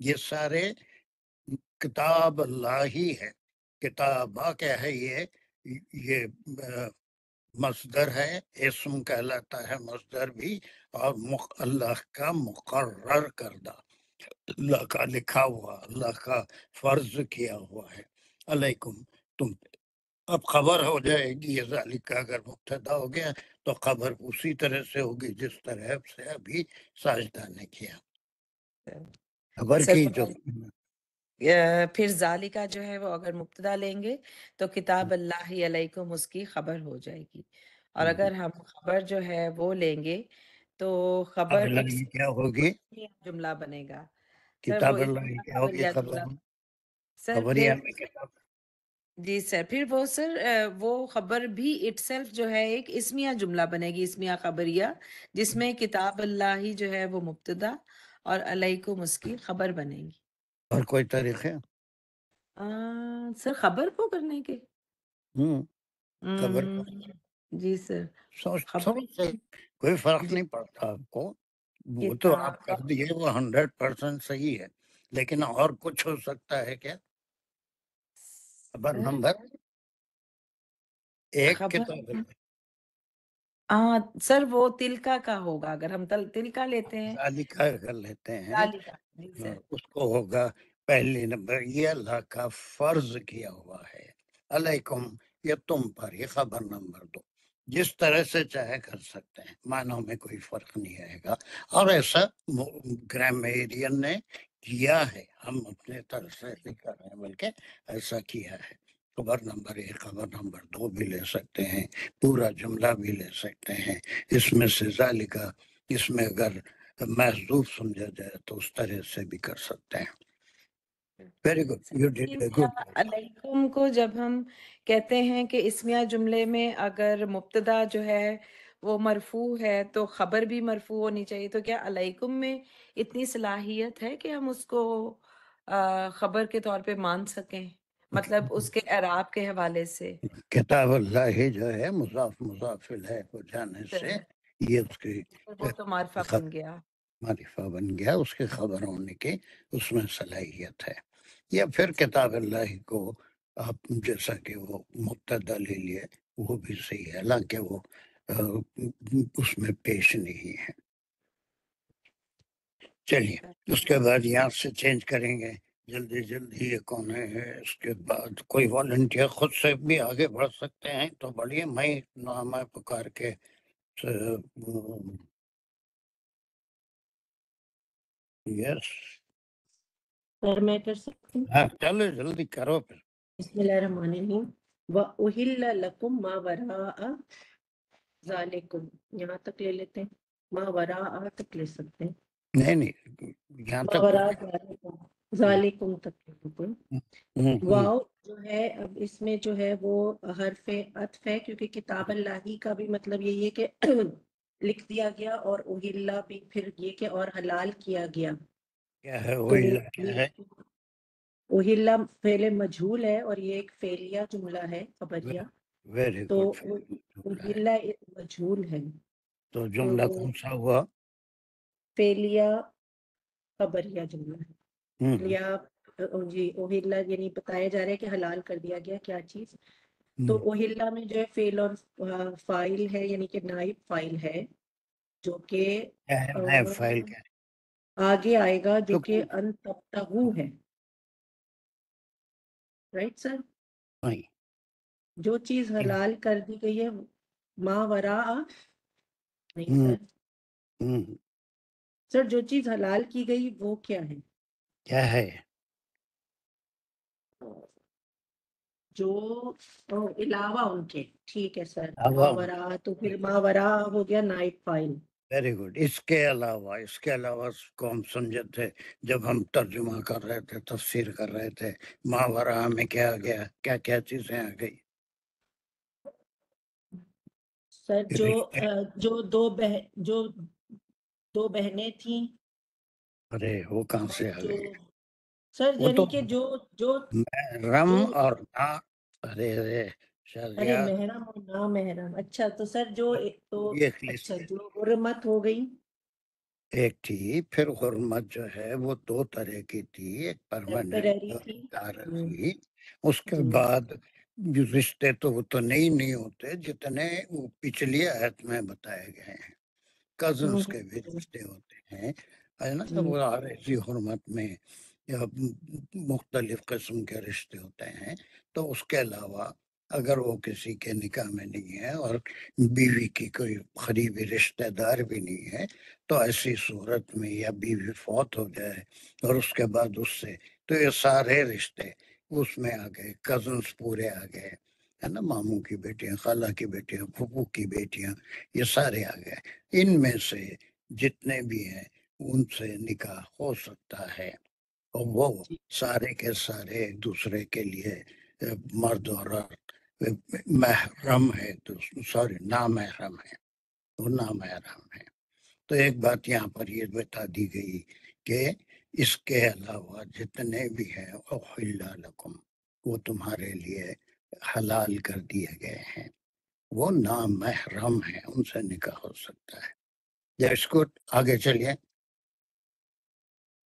یہ سارے کتاب اللہ ہی ہے. کتابہ کیا ہے؟ یہ مصدر ہے، اسم کہلاتا ہے مصدر بھی، اور اللہ کا مقرر کردہ، اللہ کا لکھا ہوا، اللہ کا فرض کیا ہوا ہے. علیکم تم. اب خبر ہو جائے گی یہ ذالک کا اگر مبتدا ہو گیا تو خبر اسی طرح سے ہوگی جس طرح سے ابھی ساجدہ نے کیا. خبر سر کی جو پھر ذالکہ جو ہے وہ اگر مبتدا لیں گے تو کتاب اللہ علیکم اس کی خبر ہو جائے گی، اور اگر ہم خبر جو ہے وہ لیں گے تو خبر اب اٹس کیا ہوگی؟ جملہ بنے گا. سر کتاب وہ اللہ اسمیہ کیا ہوگی؟ خبریہ خبر جملہ. سر خبریہ پھر میں کتاب جی سر پھر وہ سر وہ خبر بھی اٹ سیلف جو ہے ایک اسمیہ جملہ بنے گی، اسمیہ خبریہ، جس میں کتاب اللہ ہی جو ہے وہ مبتدا اور علیکم اس کی خبر بنے گی. اور کوئی طریقے؟ سر خبر کو کرنے کے خبر جی سر خبر سوچ سے کوئی فرق جی نہیں پڑتا آپ کو، وہ تو آپ کتاب کر دیے، وہ 100% صحیح ہے، لیکن اور کچھ ہو سکتا ہے کیا؟ خبر سر نمبر ایک خبر کتاب اللہ. سر وہ تلکا کا ہوگا، اگر ہم تلکا لیتے ہیں ذالکہ کر لیتے ہیں، ذالکا. جی سر اس کو ہوگا پہلی نمبر، یہ اللہ کا فرض کیا ہوا ہے، علیکم یہ تم پر، یہ خبر نمبر 2. جس طرح سے چاہے کر سکتے ہیں، معنوں میں کوئی فرق نہیں آئے گا، اور ایسا گرامیرین نے کیا ہے، ہم اپنے طرف سے نہیں کر رہے ہیں بلکہ ایسا کیا ہے. خبر نمبر 1 خبر نمبر 2 بھی لے سکتے ہیں، پورا جملہ بھی لے سکتے ہیں. اس میں سے ذالکہ، اس میں اگر محذوف سمجھا جائے تو اس طرح سے بھی کر سکتے ہیں. Very good, you did a good. علیکم کو جب ہم کہتے ہیں کہ اسمیہ جملے میں اگر مبتدا جو ہے وہ مرفوع ہے تو خبر بھی مرفوع ہونی چاہیے، تو کیا علیکم میں اتنی صلاحیت ہے کہ ہم اس کو خبر کے طور پہ مان سکیں، مطلب اس کے اعراب کے حوالے سے؟ کتاب اللہ جو ہے مضاف مضاف ہے ہو جانے سے یہ اس کی وہ تو معرفہ بن گیا. معرفہ بن گیا، اس کی خبر ہونے کی اس میں صلاحیت ہے. یا پھر کتاب اللہ کو آپ جیسا کہ وہ مبتدا لے لیے وہ بھی صحیح ہے، حالانکہ وہ اس میں پیش نہیں ہے. چلیے اس کے بعد یہاں سے چینج کریں گے جلدی جلدی. یہ کون ہے؟ اس کے بعد کوئی والنٹیئر خود سے بھی آگے بڑھ سکتے ہیں تو بڑھیے، میں نام پکار کے یس. سر میں کر سکتی ہوں؟ ہاں چلو جلدی کرو پھر. بسم اللہ الرحمن الرحیم. وَأُحِلَّ لَكُم مَا وَرَاءَ ذَلِكُم، یہاں تک لے لیتے ہیں، ما وراء تک لے سکتے ہیں، نہیں یہاں ما تک وراء ذالکم تک لے لیتے ہیں. واو جو ہے اب اس میں جو ہے وہ حرف عطف ہے، کیونکہ کتاب اللہ کا بھی مطلب یہی ہے کہ لکھ دیا گیا، اور اوہلا بھی پھر یہ کہ اور حلال کیا گیا. کیا ہے تو کیا ہے؟ اوہلا فعل مجہول ہے اور یہ ایک فعلیہ جملہ ہے خبریہ. ویری تو گڈ. اوہلا مجہول ہے تو جملہ تو کون سا ہوا؟ فعلیہ خبریہ جملہ ہے. یا جی اوہلا یعنی بتایا جا رہا ہے کہ حلال کر دیا گیا کیا چیز. تو اوہلا میں جو ہے فعل اور فاعل ہے، یعنی کہ نائب فاعل ہے، جو کہ فائل کیا آگے آئے گا، جو ہے؟ کہ ان تبتغو ہے. Right sir? نہیں. جو چیز حلال کر دی گئی ہے ما وراء نہیں سر. سر جو چیز حلال کی گئی وہ کیا ہے؟ کیا ہے؟ جو علاوہ ان کے. ٹھیک ہے سر، علاوہ ان ماورا تو پھر ماورا ہو گیا نائب فائل. Very good. اس کے علاوہ اس کو ہم سمجھے تھے جب ہم ترجمہ کر رہے تھے، تفسیر کر رہے تھے، ماورا میں کیا آ گیا، کیا کیا چیزیں آ گئی؟ سر جو دو بہنیں تھیں. ارے وہ کہاں سے آ جو گئی؟ سر وہ تو یعنی کہ جو محرم اور نا. ارے ارے شازیہ محرم اور نا محرم. اچھا تو سر جو تو یہ ایک اچھا لسٹ ہے. جو حرمت ہو گئی. ایک تھی، پھر حرمت جو ہے وہ 2 طرح کی تھی، ایک پرماننٹ ٹیمپرری اور تھی. ایک عارضی. اس کے جی. بعد جو رشتے تو وہ تو نہیں ہوتے جتنے وہ پچھلی آیت میں بتائے گئے ہیں. کزنس کے بھی رشتے ہوتے ہیں، ہے نا. جی. وہ عارضی حرمت میں یا مختلف قسم کے رشتے ہوتے ہیں. تو اس کے علاوہ اگر وہ کسی کے نکاح میں نہیں ہے اور بیوی کی کوئی قریبی رشتہ دار بھی نہیں ہے، تو ایسی صورت میں یا بیوی فوت ہو جائے اور اس کے بعد اس سے، تو یہ سارے رشتے اس میں آ گئے، کزنس پورے آ گئے، ہے نا. ماموں کی بیٹیاں، خالہ کی بیٹیاں، پھپھو کی بیٹیاں، یہ سارے آ گئے. ان میں سے جتنے بھی ہیں ان سے نکاح ہو سکتا ہے، اور وہ سارے کے سارے ایک دوسرے کے لیے مرد اور محرم ہے. سوری، نامحرم ہے، وہ نامحرم ہے. تو ایک بات یہاں پر یہ بتا دی گئی کہ اس کے علاوہ جتنے بھی ہیں احل لکم، وہ تمہارے لیے حلال کر دیے گئے ہیں، وہ نامحرم ہیں، ان سے نکاح ہو سکتا ہے. یا اس کو آگے چلیے.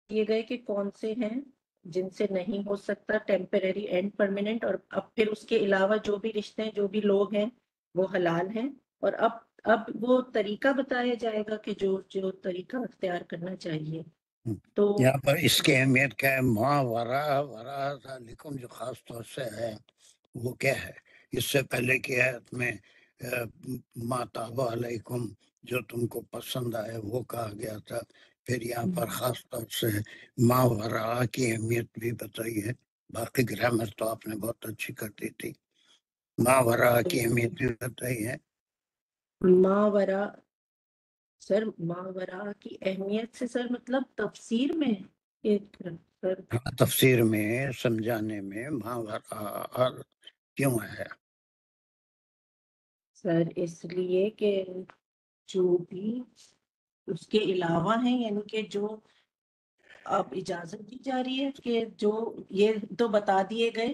یہ گئے کہ کون سے ہیں جن سے نہیں ہو سکتا ٹیمپرری اینڈ پرماننٹ، اور اب پھر اس کے علاوہ جو بھی رشتے ہیں، جو بھی لوگ ہیں وہ حلال ہیں. اور اب وہ طریقہ بتایا جائے گا کہ جو طریقہ اختیار کرنا چاہیے. تو یہاں پر اس کی اہمیت کیا ہے؟ ما وراء ذالکم جو خاص طور سے ہے وہ کیا ہے؟ اس سے پہلے کی آیت میں ما تاب علیکم، جو تم کو پسند آئے وہ کہا گیا تھا. پھر یہاں پر خاص طور سے ما وراء کی اہمیت بھی بتائی ہے. باقی گرامر تو آپ نے بہت اچھی کر دی تھی. ما وراء کی اہمیت بھی بتائی ہے. ماورا سر، ماورا کی اہمیت سے سر مطلب تفسیر میں سر. تفسیر میں سمجھانے میں ما وراء کیوں ہے؟ سر اس لیے کہ جو بھی اس کے علاوہ ہیں، یعنی کہ جو اب اجازت دی جا رہی ہے کہ جو یہ تو بتا دیے گئے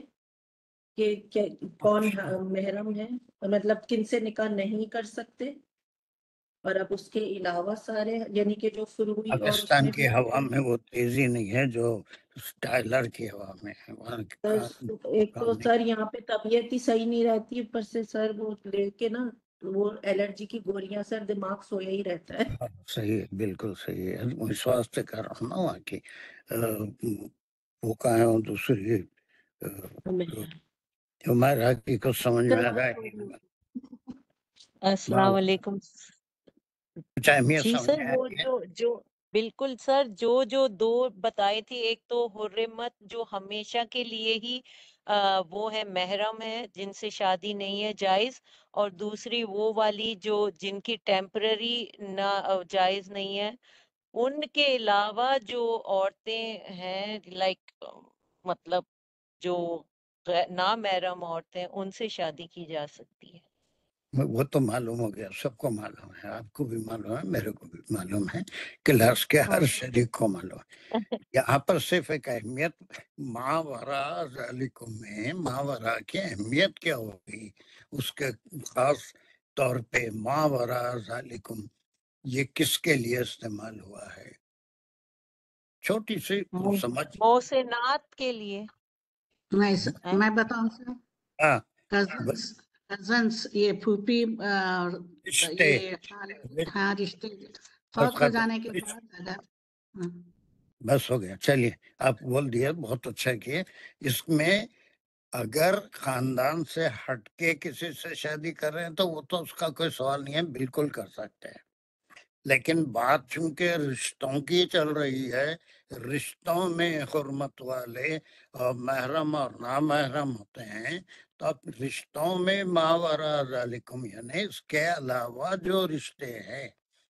کہ کون محرم ہے، مطلب کن سے نکاح نہیں کر سکتے، اور اب اس کے علاوہ سارے یعنی کہ جو فروئی اور اس پاکستان میں کی ہوا میں وہ تیزی نہیں ہے جو ٹائلر کی ہوا میں ہے. وہاں ایک کام تو نہیں. سر یہاں پہ طبیعت ہی صحیح نہیں رہتی، اوپر سے سر وہ لے کے نا وہ الرجی کی گولیاں، سر دماغ سویا ہی رہتا ہے. صحیح ہے، بالکل صحیح ہے. اس واسطے کر رہا ہوں نا وہاں کی وہ کہاں ہے، وہ دوسری ہمارا کی کچھ سمجھ میں آ رہا ہے. السلام علیکم. کچھ اہمیت جی سمجھ سر، میں وہ آتی ہے. جو بالکل سر، جو دو بتائی تھی، ایک تو حرمت جو ہمیشہ کے لیے ہی وہ ہے محرم ہے، جن سے شادی نہیں ہے جائز، اور دوسری وہ والی جو جن کی ٹیمپرری نہ جائز نہیں ہے. ان کے علاوہ جو عورتیں ہیں، لائک مطلب جو نامحرم عورتیں، ان سے شادی کی جا سکتی ہے. وہ تو معلوم ہو گیا، سب کو معلوم ہے، آپ کو بھی معلوم ہے، میرے کو بھی معلوم ہے، کلاس کے ہر شریک کو معلوم ہے. یہاں پر صرف ایک اہمیت ما وراء ذالکم میں، ما وراء کی اہمیت کیا ہوگی اس کے خاص طور پہ. ما وراء ذالکم یہ کس کے لیے استعمال ہوا ہے؟ چھوٹی سی سمجھ. محسنات کے لیے. میں بتاؤں سر، ہاں، کزنس یہ پھوپھی رشتے یہ ہاں رشتے فوت ہو جانے کے بعد اگر ہاں. بس ہو گیا. چلیے آپ بول دیا، بہت اچھا کیے. اس میں اگر خاندان سے ہٹ کے کسی سے شادی کر رہے ہیں تو وہ تو اس کا کوئی سوال نہیں ہے، بالکل کر سکتے ہیں. لیکن بات چونکہ رشتوں کی چل رہی ہے، رشتوں میں حرمت والے اور محرم اور نامحرم ہوتے ہیں، تو اب رشتوں میں ما وراء ذالکم یعنی اس کے علاوہ جو رشتے ہیں،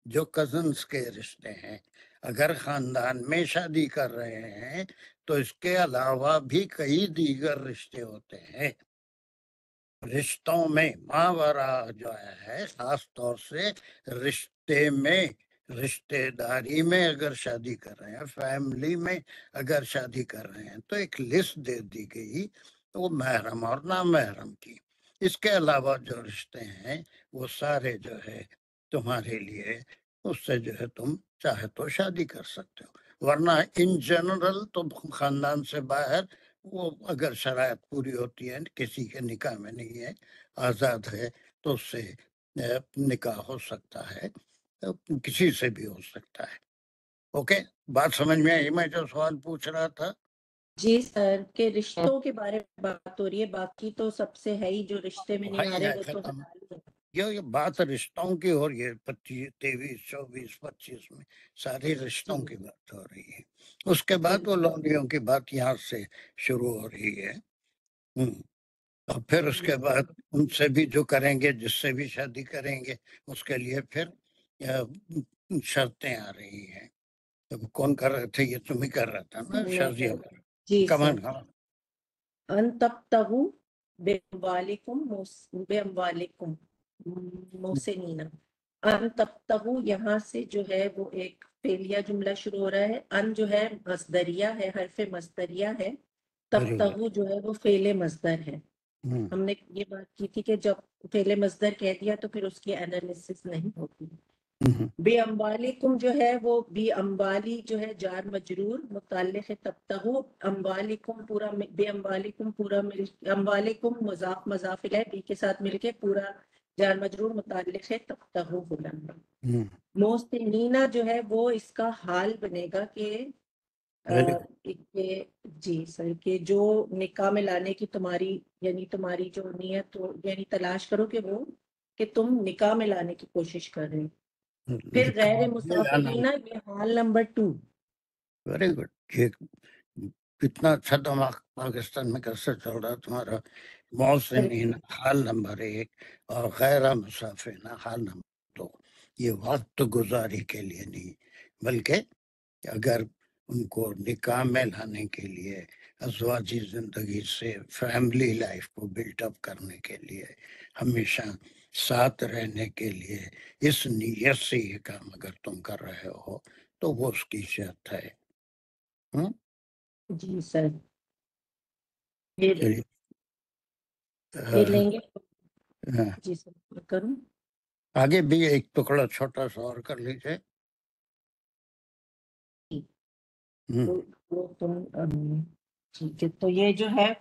جو کزنس کے رشتے ہیں، اگر خاندان میں شادی کر رہے ہیں تو اس کے علاوہ بھی کئی دیگر رشتے ہوتے ہیں. رشتوں میں ما وراء جو ہے خاص طور سے رشتے میں، رشتے داری میں اگر شادی کر رہے ہیں، فیملی میں اگر شادی کر رہے ہیں، تو ایک لسٹ دے دی گئی وہ محرم اور نامحرم کی. اس کے علاوہ جو رشتے ہیں وہ سارے جو ہے تمہارے لیے اس سے جو ہے تم چاہے تو شادی کر سکتے ہو، ورنہ ان جنرل تو خاندان سے باہر وہ اگر شرائط پوری ہوتی ہے، کسی کے نکاح میں نہیں ہے، آزاد ہے، تو اس سے نکاح ہو سکتا ہے، کسی سے بھی ہو سکتا ہے۔ اوکے، بات سمجھ میں آئی؟ میں جو سوال پوچھ رہا تھا جی سر، کہ رشتوں کے بارے میں بات ہو رہی ہے، باقی تو سب سے ہے ہی، جو رشتے میں نہیں آ رہے وہ تو ختم، حلال ہے۔ یہ بات رشتوں کی ہو رہی ہے، 25 23 24 25 میں ساری رشتوں کی بات ہو رہی ہے۔ اس کے بعد وہ لونڈیوں کی بات یہاں سے شروع ہو رہی ہے، اور پھر اس کے بعد ان سے بھی جو کریں گے، جس سے بھی شادی کریں گے، اس کے لیے پھر شرطیں آ رہی ہیں۔ کون کر رہے تھے؟ یہ تم ہی کر رہا تھا نا شازیہ؟ جی کمان سر، ان تبتغوا باموالکم محسنین، ان تبتغوا یہاں سے جو ہے وہ ایک فعلیہ جملہ شروع ہو رہا ہے، ان جو ہے مصدریہ ہے، حرف مصدریہ ہے، تبتغوا جو ہے وہ فعل مصدر ہے۔ ہم نے یہ بات کی تھی کہ جب فعل مصدر کہہ دیا تو پھر اس کی انالیسس نہیں ہوتی۔ بے اموالکم جو ہے وہ بی اموالی جو ہے جار مجرور متعلق ہے تبتغوا، اموالکم پورا بے اموالکم پورا مل، اموالکم مضاف مضاف الیہ بی کے ساتھ مل کے پورا جار مجرور متعلق ہے تبتغوا بلند۔ محسنین جو ہے وہ اس کا حال بنے گا کہ جی سر، کہ جو نکاح میں لانے کی تمہاری یعنی تمہاری جو نیت ہو، یعنی تلاش کرو کہ وہ کہ تم نکاح میں لانے کی کوشش کر رہے ہو۔ پھر غیر مسافرین، یہ حال نمبر 2۔ ویری گڈ، یہ کتنا اچھا دماغ پاکستان میں کیسے چل رہا تمہارا۔ محسنین حال نمبر 1 اور غیر مسافرین حال نمبر 2۔ یہ وقت گزاری کے لیے نہیں، بلکہ اگر ان کو نکاح میں لانے کے لیے، ازواجی زندگی سے فیملی لائف کو بلٹ اپ کرنے کے لیے، ہمیشہ ساتھ رہنے کے لیے، اس نیت سے یہ کام اگر تم کر رہے ہو تو وہ اس کی شرط ہے۔ جی سر، پھر چلیے لیں گے۔ جی سر، کروں آگے بھی ایک ٹکڑا چھوٹا سا اور کر لیجیے۔ وہ تم ٹھیک ہے، تو یہ جو ہے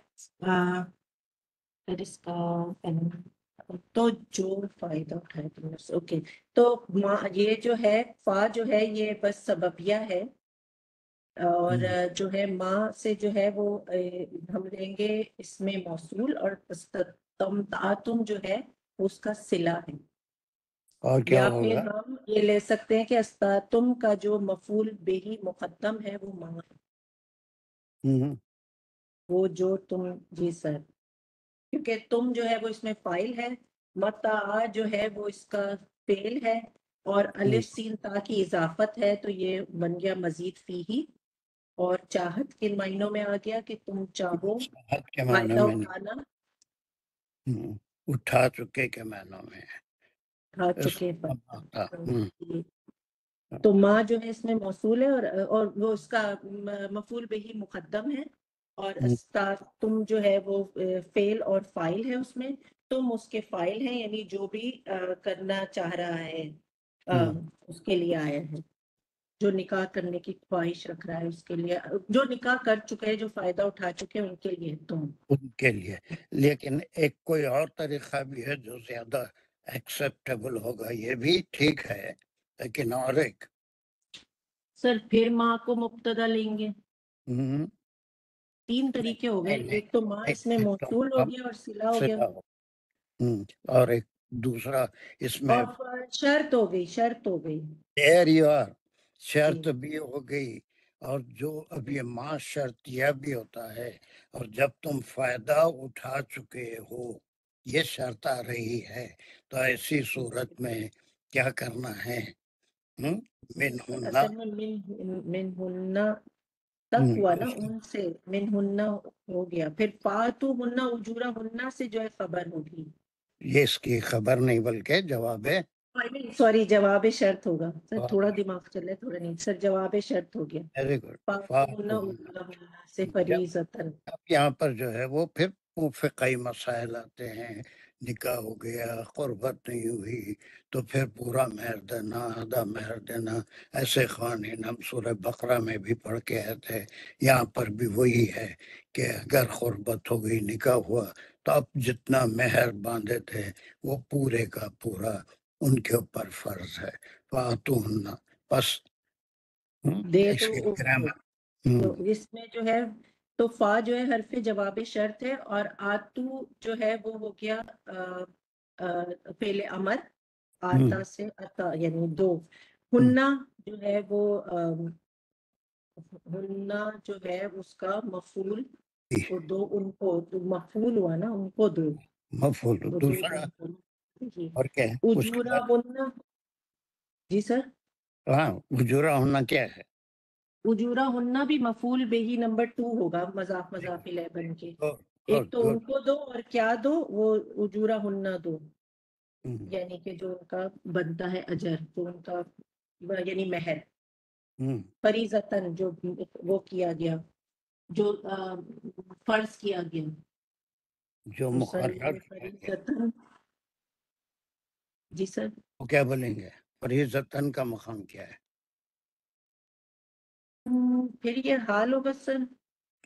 پھر اس کا تو جو فائدہ اٹھائے تم نے، اوکے، تو یہ جو ہے فا جو ہے یہ بس سببیہ ہے، اور جو ہے ماں سے جو ہے وہ ہم لیں گے اس میں موصول، اور تم جو ہے اس کا صلہ ہے۔ اور کیا یا پھر ہوگا؟ ہم یہ لے سکتے ہیں کہ استاتم کا جو مفعول بہی مقدم ہے وہ ماں ہے، وہ جو تم، جی سر، کیونکہ تم جو ہے وہ اس میں فائل ہے، متا جو ہے وہ اس کا فعل ہے، اور الف سین تا کی اضافت ہے، تو یہ بن گیا مزید فیہی، اور چاہت کن معنوں میں آ گیا کہ تم چاہو چاہت کے معنی فائدہ میں اٹھانا، نہیں، اٹھا چکے کے معنوں میں ہے۔ اٹھا اس چکے کا تو ماں جو ہے اس میں موصول ہے، اور وہ اس کا مفعول بہی مقدم ہے، اور تم جو ہے وہ فعل اور فائل ہے، اس میں تم اس کے فائل ہیں، یعنی جو بھی کرنا چاہ رہا ہے اس کے لیے آیا ہے، جو نکاح کرنے کی خواہش رکھ رہا ہے اس کے لیے، جو نکاح کر چکے جو فائدہ اٹھا چکے ان کے لیے تم، ان کے لیے۔ لیکن ایک کوئی اور طریقہ بھی ہے جو زیادہ ایکسیپٹیبل ہوگا، یہ بھی ٹھیک ہے، لیکن اور ایک سر پھر ماں کو مبتدا لیں گے۔ 3 طریقے ہو گئے، ایک تو ماں اس میں موصول ہو گیا اور صلہ ہو گیا، اور ایک دوسرا اس میں اور شرط ہو گئی، شرط ہو گئی، شرط بھی ہو گئی، اور جو اب یہ ماں شرط یہ بھی ہوتا ہے، اور جب تم فائدہ اٹھا چکے ہو یہ شرط آ رہی ہے، تو ایسی صورت میں کیا کرنا ہے؟ اصل میں من ہننا تک ہوا نا، ان سے من ہننا ہو گیا، پھر فاتو ہننا اجورا ہننا سے جو ہے خبر ہوگی، یہ اس کی خبر نہیں بلکہ جواب ہے، سوری جواب شرط ہوگا سر، تھوڑا دماغ چلے تھوڑا نہیں سر، جواب شرط ہو گیا، ویری گڈ۔ فاتو ہننا اجورا ہننا سے فریضتاً۔ اب یہاں پر جو ہے وہ پھر فقہی مسائل آتے ہیں، نکاح ہو گیا، قربت نہیں ہوئی تو پھر پورا مہر دینا، آدھا مہر دینا. ایسے قوانین ہم سورہ بقرہ میں بھی پڑھ کے آئے تھے. یہاں پر بھی وہی ہے کہ اگر قربت ہو گئی، نکاح ہوا، تو اب جتنا مہر باندھے تھے وہ پورے کا پورا ان کے اوپر فرض ہے. فاتون بس دے اس تو کی تو گرامر اس میں جو ہے تو فا جو ہے حرف جواب شرط ہے، اور آتو جو ہے وہ ہو گیا فعل امر، آتا سے اتا یعنی دو. ہننا جو ہے وہ ہننا جو ہے اس کا مفعول، تو دو ان کو تو مفعول ہوا نا، ان کو دو مفعول. تو دو دوسرا مفعول. جی اور کیا ہے اس کے اجورا بعد؟ ہننا. جی سر، ہاں اجورا ہونا کیا ہے؟ اجورا ہننا بھی مفعول بہی نمبر 2 ہوگا، مضاف الیہ بن کے. ایک تو ان کو دو، اور کیا دو، وہ اجورا ہننا دو، یعنی کہ جو ان کا بنتا ہے اجر، تو ان کا یعنی مہر فریضتاً جو وہ کیا گیا، جو فرض کیا گیا. جو تو سر مقرر یہ کیا گیا فریضتاً. جی سر، وہ کیا بولیں گے؟ فریضتاً کا مقام کیا ہے؟ پھر یہ حال ہوگا sir.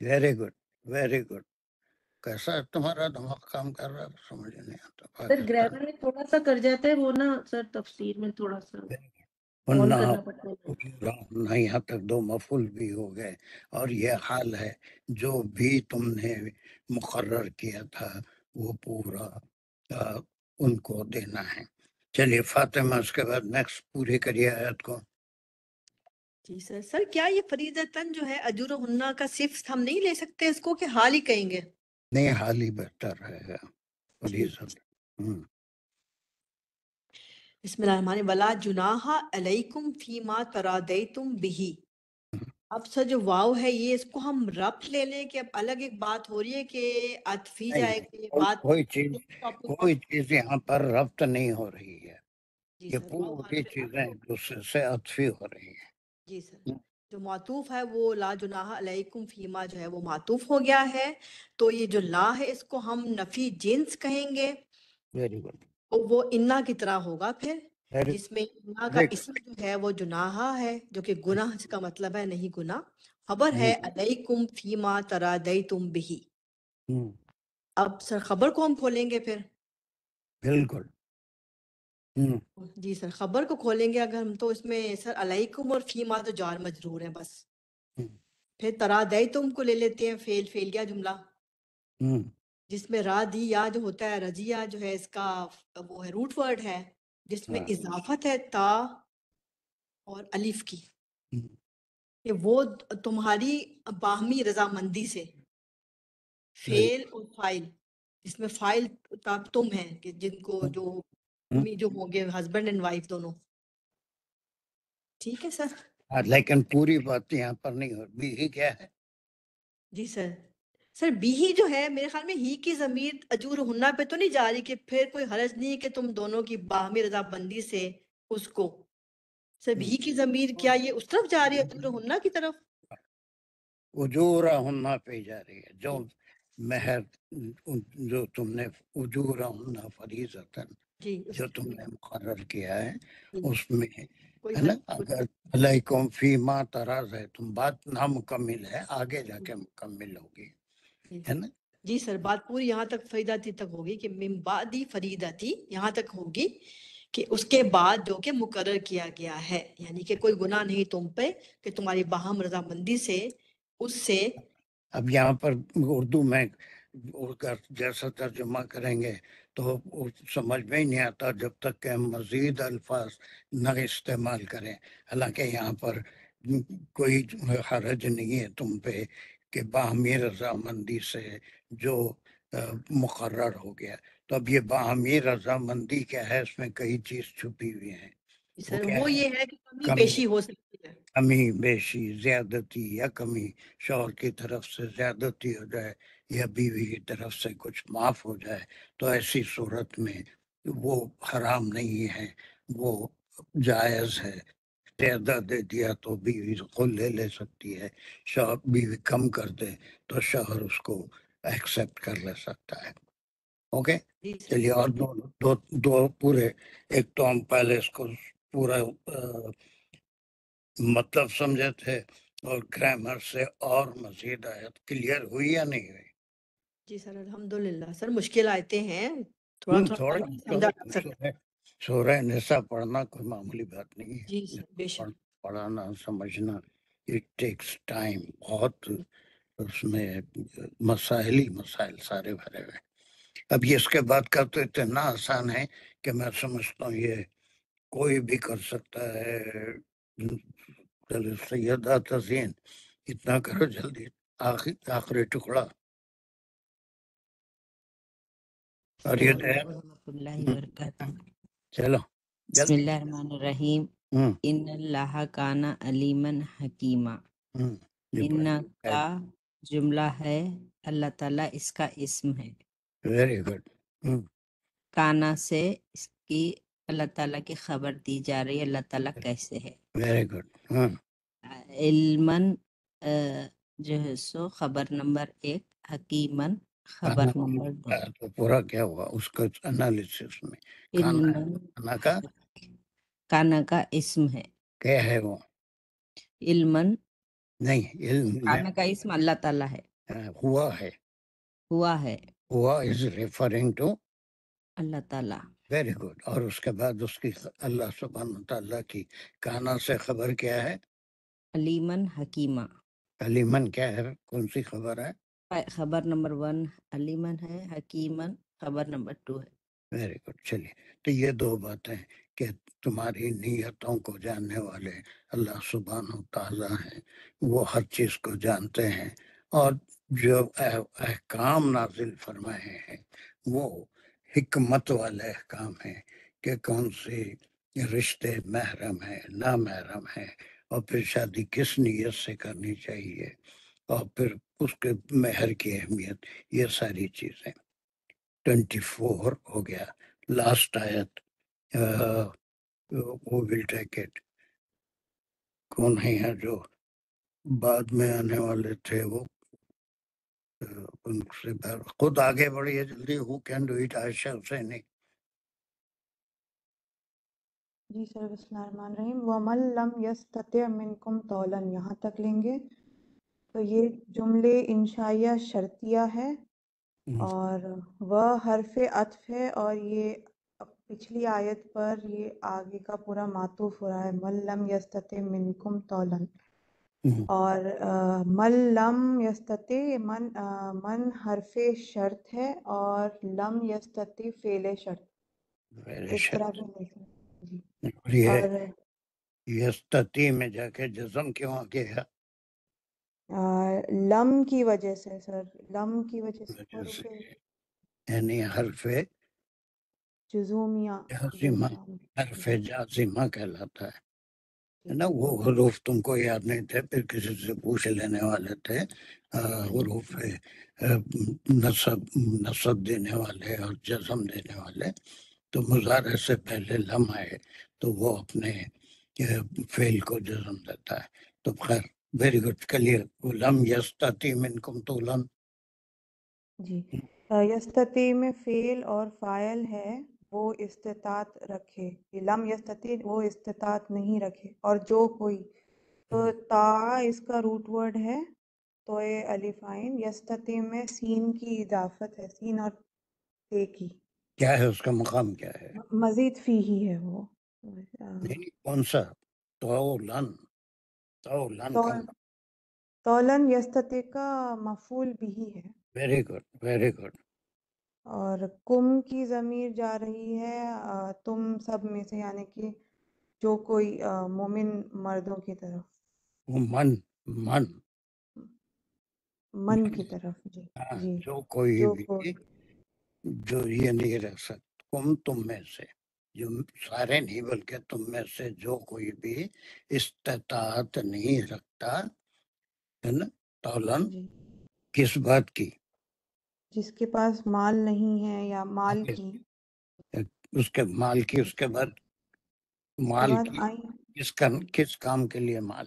Very good, very good. کیسا تمہارا دماغ کام کر رہا ہے سمجھ نہیں آتا. سر پاکستان گرامر میں تھوڑا سا کر جاتا ہے وہ نا سر، تفسیر میں تھوڑا سا آن کرنا پڑتا ہے. یہاں تک دو مفعول بھی ہو گئے، اور یہ حال ہے جو بھی تم نے مقرر کیا تھا وہ پورا ان کو دینا ہے. چلیے فاطمہ اس کے بعد نیکسٹ پوری کریے آیت کو. جی سر. سر کیا یہ فریضتاً جو ہے اجور و ہننا کا صرف ہم نہیں لے سکتے اس کو، کہ حال ہی کہیں گے؟ نہیں، حال ہی بہتر رہے گا. ٹھیک. فریضت. بسم اللہ الرحمن الرحیم. ولا جناح علیکم فیما ترادیتم بہ. اب سر جو واو ہے یہ اس کو ہم ربط لے لیں کہ اب الگ ایک بات ہو رہی ہے کہ عطفی جائے نہیں، کہ یہ بات کوئی چیز یہاں پر ربط نہیں ہو رہی ہے. جی یہ سر، واو پوری حرف چیزیں عطف. ایک دوسرے سے عطفی ہو رہی ہیں. جی سر، جو معطوف ہے وہ لا جناح علیکم فیما جو ہے وہ معطوف ہو گیا ہے. تو یہ جو لا ہے اس کو ہم نفی جنس کہیں گے. Very good. وہ انا کی طرح ہوگا پھر، جس میں انا کا اسم جو ہے وہ جناح ہے، جو کہ گناہ جس کا مطلب ہے نہیں گناہ. خبر ہے علیکم فیما ترادیتم بہ. اب سر خبر کو ہم کھولیں گے پھر. بالکل. جی سر، خبر کو کھولیں گے اگر ہم تو اس میں سر علیکم اور فیما تو جار مجرور ہیں بس. پھر ترادیتم کو لے لیتے ہیں فعلیہ جملہ، جس میں را دی یا جو ہوتا ہے، رضیہ جو ہے اس کا وہ ہے روٹ ورڈ ہے، جس میں اضافت ہے تا اور الف کی، کہ وہ تمہاری باہمی رضامندی سے. فعل اور فائل، جس میں فائل تم ہیں کہ جن کو جو ہوں گے ہسبینڈ اینڈ وائف دونوں. ٹھیک ہے سر. لیکن پوری بات یہاں پر نہیں ہو بھی کیا ہے. جی سر. سر بی ہی جو ہے میرے خیال میں ہی کی ضمیر اجور ہننا پہ تو نہیں جا رہی، کہ پھر کوئی حرج نہیں کہ تم دونوں کی باہمی رضامندی سے اس کو. سر بھی کی ضمیر کیا یہ اس طرف جا رہی ہے اجور ہننا کی طرف؟ اجورا ہننا پہ جا رہی ہے. جو مہر جو تم نے اجورا ہننا فریضتاً جو تم نے مقرر کیا ہے اس میں ہے نا. اگر علیکم فیما ترادیتم بات نامکمل ہے، آگے جا کے مکمل ہوگی، ہے نا. جی سر، بات پوری یہاں تک فریداتی تک ہوگی کہ من بعدی فریداتی یہاں تک ہوگی، کہ اس کے بعد جو کہ مقرر کیا گیا ہے، یعنی کہ کوئی گناہ نہیں تم پہ کہ تمہاری باہم رضامندی سے اس سے. اب یہاں پر اردو میں جیسا ترجمہ کریں گے تو سمجھ میں ہی نہیں آتا جب تک کہ ہم مزید الفاظ نہ استعمال کریں. حالانکہ یہاں پر کوئی حرج نہیں ہے تم پہ کہ باہمی رضامندی سے جو مقرر ہو گیا. تو اب یہ باہمی رضامندی کیا ہے، اس میں کئی چیز چھپی ہوئی ہیں. سر وہ یہ ہے کہ کمی کمی بیشی ہو سکتی ہے، کمی بیشی، زیادتی یا کمی، شوہر کی طرف سے زیادتی ہو جائے یا بیوی کی طرف سے کچھ معاف ہو جائے، تو ایسی صورت میں وہ حرام نہیں ہے، وہ جائز ہے. زیادہ دے دیا تو بیوی خود لے سکتی ہے، شوہر بیوی کم کر دے تو شوہر اس کو ایکسیپٹ کر لے سکتا ہے. اوکے جی سر چلیے اور دو پورے ایک تو ہم پہلے اس کو پورا مطلب سمجھے تھے اور گرامر سے اور مزید آیت کلیئر ہوئی یا نہیں ہوئی؟ جی سر الحمدللہ سر مشکل آتے ہیں تھوڑا تھوڑا سمجھا جا سکتا ہے۔ سورہ نساء پڑھنا کوئی معمولی بات نہیں ہے، جی سر بے شک پڑھانا سمجھنا اٹ ٹیکس ٹائم، بہت اس میں مسائل ہی مسائل سارے بھرے ہوئے۔ اب یہ اس کے بعد کا تو اتنا آسان ہے کہ میں سمجھتا ہوں یہ کوئی بھی کر سکتا ہے۔ سیدہ تزین اتنا کرو جلدی، آخری ٹکڑا اور یہ ورحمۃ اللہ وبرکاتہ۔ چلو بسم جلدی۔ اللہ الرحمن الرحیم۔ ان اللہ کان علیمن حکیمہ۔ ان کا جملہ ہے، اللہ تعالیٰ اس کا اسم ہے۔ Very good. کانا سے اس کی اللہ تعالیٰ کی خبر دی جا رہی ہے، اللہ تعالیٰ کیسے ہے۔ Very good. علمن جو ہے سو خبر نمبر 1، حکیمن خبر نمبر 2۔ تو پورا کیا ہوا اس کا انالیسس میں؟ علمن کا کانا کا اسم ہے، کیا ہے وہ؟ علمن نہیں، علم کانا کا اسم اللہ تعالیٰ ہے، ہوا ہے، ہوا ہے ہوا از ریفرنگ ٹو اللہ تعالیٰ۔ Very good. اور اس کے بعد اس کی اللہ سبحانہ تعالیٰ کی کانا سے خبر کیا ہے؟ علیمن حکیمہ۔ علیمن کیا ہے؟ کون سی خبر ہے؟ خبر نمبر 1 علیمن ہے، حکیمن خبر نمبر 2 ہے۔ Very good. چلیے تو یہ دو باتیں کہ تمہاری نیتوں کو جاننے والے اللہ سبحانہ تعالیٰ ہیں، وہ ہر چیز کو جانتے ہیں، اور جو احکام نازل فرمائے ہیں وہ حکمت والے احکام ہیں کہ کون سے رشتے محرم ہیں، نامحرم ہیں، اور پھر شادی کس نیت سے کرنی چاہیے، اور پھر اس کے مہر کی اہمیت، یہ ساری چیزیں۔ 24 ہو گیا، لاسٹ آیت وہ ول ٹیک اٹ۔ کون ہے جو بعد میں آنے والے تھے وہ ان سے خود آگے بڑھیے جلدی۔ Who can do it? Ayesha Hussaini. جی سر بسم اللہ الرحمن الرحیم۔ وَمَن لَّمْ يَسْتَطِعْ مِنْكُمْ طَوْلًا، یہاں تک لیں گے تو یہ جملے انشائیہ شرطیہ ہے اور وہ حرف عطف ہے، اور یہ پچھلی آیت پر یہ آگے کا پورا معطوف ہو رہا ہے، مَن لَّمْ يَسْتَطِعْ مِنْكُمْ طَوْلًا۔ اور من لم یستطع، من حرف شرط ہے اور لم یستطع فعل شرط، اس طرح بھی لے سکتے جی۔ اور یستطیع میں جا کے جزم کیوں آ گیا؟ لم کی وجہ سے سر، لم کی وجہ سے یعنی حرف جزومیہ، جازمہ، حرف جازمہ کہلاتا ہے نا۔ وہ حروف تم کو یاد نہیں تھے، پھر کسی سے پوچھ لینے والے تھے، حروف نصب دینے والے اور جزم دینے والے۔ تو مضارع سے پہلے لم آئے تو وہ اپنے فعل کو جزم دیتا ہے۔ تو خیر ویری گڈ، کلیئر۔ لم یستطیع منکم طولا، جی یستطیع میں فعل اور فاعل ہے، وہ استطاعت رکھے، لم یستطیع وہ استطاعت نہیں رکھے، اور جو کوئی، تو تا اس کا روٹ ورڈ ہے تو الف عین، یستطیع میں سین کی اضافت ہے، سین اور تے کی۔ کیا ہے اس کا مقام کیا ہے؟ مزید فی ہی ہے وہ، نہیں کون سا؟ طولن، طولن کا طولن یستطیع کا مفعول بھی ہے۔ Very good, very good. اور کم کی ضمیر جا رہی ہے تم سب میں سے، یعنی کہ جو کوئی مومن مردوں کی طرف، من کی طرف، جی جی، جو کوئی بھی جو یہ نہیں رہ سکتا، تم میں سے، جو سارے نہیں بلکہ تم میں سے جو کوئی بھی استطاعت نہیں رکھتا ہے نا، طولن کس بات کی؟ جس کے پاس مال نہیں ہے یا مال کی، اس کے مال کی، اس کے بعد مال کی کس کام کے لیے مال؟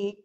1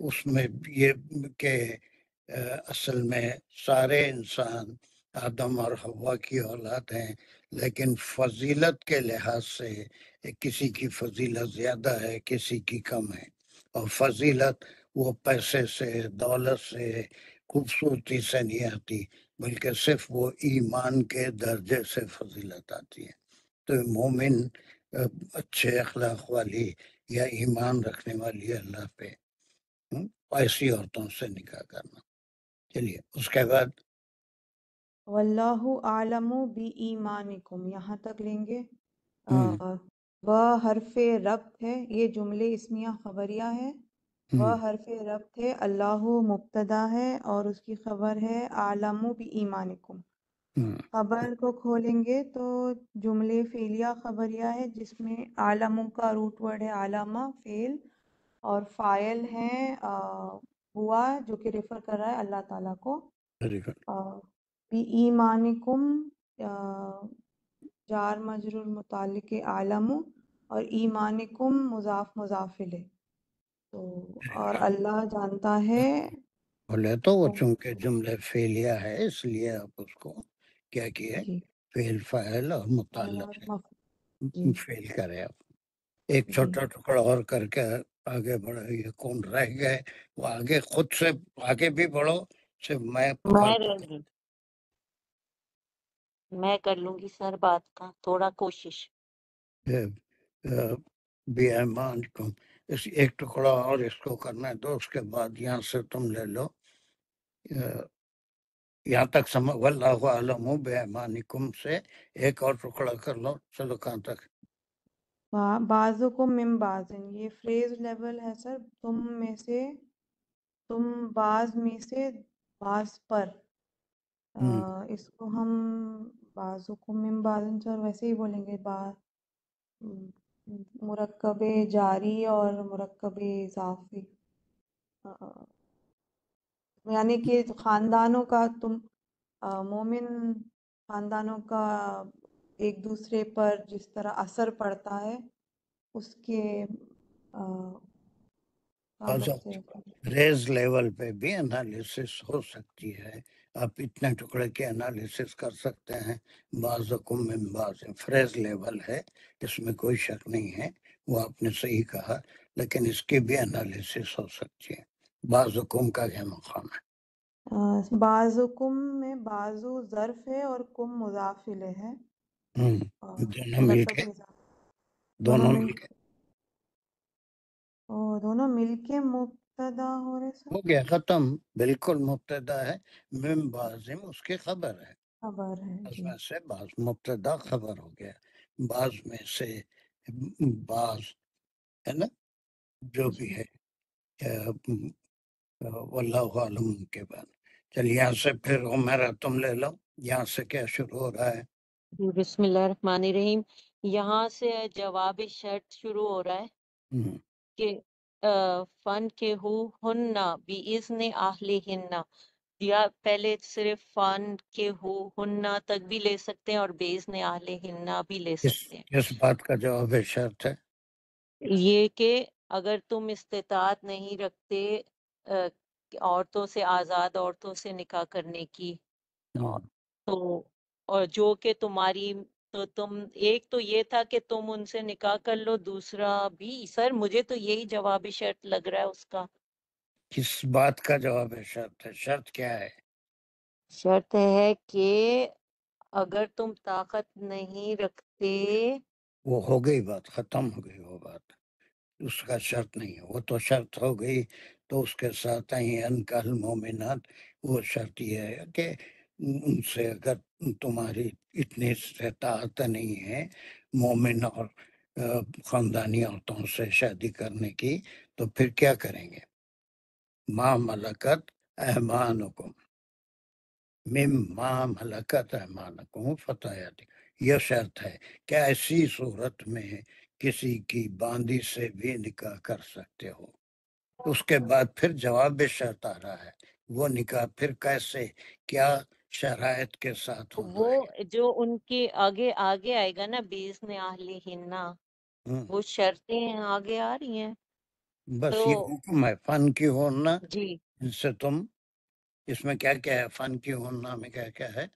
اس میں یہ کہ اصل میں سارے انسان آدم اور حوا کی اولاد ہیں، لیکن فضیلت کے لحاظ سے کسی کی فضیلت زیادہ ہے، کسی کی کم ہے، اور فضیلت وہ پیسے سے، دولت سے، خوبصورتی سے نہیں آتی، بلکہ صرف وہ ایمان کے درجے سے فضیلت آتی ہے۔ تو مومن اچھے اخلاق والی یا ایمان رکھنے والی اللہ پہ ایسی عورتوں سے نکاح کرنا۔ چلیے اس کے بعد واللہ اعلم بی ایمانکم، یہاں تک لیں گے۔ ہم، وہ حرف ربط ہے، یہ جملے اسمیہ خبریہ ہے۔ وہ ہم، حرف ربط ہے، اللہ مبتدا ہے اور اس کی خبر ہے اعلم بی ایمانکم۔ ہم، خبر کو کھولیں گے تو جملے فعلیہ خبریہ ہے، جس میں عالم کا روٹ ورڈ ہے علامہ فعل، اور فاعل ہیں ہوا، جو کہ ریفر کر رہا ہے اللہ تعالیٰ کو۔ very good. بی ایمانکم جار مجرور متعلق عالم، اور ایمانکم مضاف مضاف الیہ۔ تو اور اللہ جانتا ہے بولے تو وہ تم، چونکہ جملہ فعلیہ ہے اس لیے آپ اس کو کیا کیے، جی فعل فاعل اور متعلق اور ہے، جی فعل کرے آپ۔ ایک جی چھوٹا ٹکڑا اور کر کے آگے بڑھو، یہ کون رہ گئے وہ آگے خود سے آگے بھی بڑھو، صرف میں میں پکڑتا رہ گئی، میں کر لوں گی سر بات کا تھوڑا کوشش۔ بے ایمان کو اس ایک ٹکڑا اور اس کو کرنا ہے، تو اس کے بعد یہاں سے تم لے لو یہاں تک سمجھ، واللہ عالم بے ایمانکم سے ایک اور ٹکڑا کر لو، چلو کہاں تک؟ بعضکم من بعضن، یہ فریز لیول ہے سر، تم میں سے، تم بعض میں سے بعض پر۔ ہم، اس کو ہم بعضکم من بعضن سر ویسے ہی بولیں گے، مرکب جاری اور مرکب اضافی، یعنی کہ خاندانوں کا مومن خاندانوں کا ایک دوسرے پر جس طرح اثر پڑتا ہے، اس کے تعلق سے ریز لیول پہ بھی انالیسس ہو سکتی ہے، آپ اتنے ٹکڑے کے انالیسس کر سکتے ہیں، بعضکم من بعض فریز لیول ہے، اس میں کوئی شک نہیں ہے، وہ آپ نے صحیح کہا، لیکن اس کی بھی انالیسس ہو سکتی ہے۔ بعضکم کا کیا مقام ہے؟ بعضکم میں بعضو ظرف ہے اور کم مضاف الیہ ہے، اور دونوں مل مرکب کے، اضافی دونوں مل کے دونوں مل کے مبتدا ہو رہے سر، ہو گیا، ختم، بالکل مبتدا ہے، من بعضم اس کی خبر ہے، خبر ہے اس جی میں سے بعض مبتدا خبر ہو گیا، بعض میں سے بعض ہے نا، جو بھی جی۔ ہے واللہ عالم کے بعد۔ چل یہاں سے پھر عمیرہ تم لے لو، یہاں سے کیا شروع ہو رہا ہے؟ بسم اللہ الرحمن الرحیم، یہاں سے جواب شرط شروع ہو رہا ہے ہم، کہ فن کے ہن بِإِذْنِ أَهْلِهِنَّ، یا پہلے صرف فن کے ہن تک بھی لے سکتے ہیں اور بِإِذْنِ أَهْلِهِنَّ بھی لے سکتے ہیں۔ کس بات کا جواب شرط ہے؟ یہ کہ اگر تم استطاعت نہیں رکھتے عورتوں سے، آزاد عورتوں سے نکاح کرنے کی، تو اور جو کہ تمہاری، تو تم ایک تو یہ تھا کہ تم ان سے نکاح کر لو، دوسرا بھی سر مجھے تو یہی جواب شرط لگ رہا ہے اس کا۔ کس بات کا جواب شرط ہے؟ شرط کیا ہے؟ شرط ہے کہ اگر تم طاقت نہیں رکھتے، وہ ہو گئی بات، ختم ہو گئی وہ بات، اس کا شرط نہیں ہے، وہ تو شرط ہو گئی، تو اس کے ساتھ ہی انکح المومنات، وہ شرط یہ ہے کہ ان سے اگر تمہاری اتنی استطاعت نہیں ہے مومن اور خاندانی عورتوں سے شادی کرنے کی، تو پھر کیا کریں گے؟ ما ملکت ایمانکم، مما ملکت ایمانکم فتیات، یہ شرط ہے کہ ایسی صورت میں کسی کی باندی سے بھی نکاح کر سکتے ہو۔ اس کے بعد پھر جواب شرط آ رہا ہے، وہ نکاح پھر کیسے، کیا شرائط کے ساتھ ہونا وہ ہے۔ جو ان کے آگے آگے آئے گا نا، بِإِذْنِ أَهْلِهِنَّ، ہم، وہ شرطیں آگے آ رہی ہیں۔ بس تو یہ حکم ہے فن کی ہونا، جی جس سے تم، اس میں کیا کیا ہے فن کی ہونا میں کیا کیا ہے؟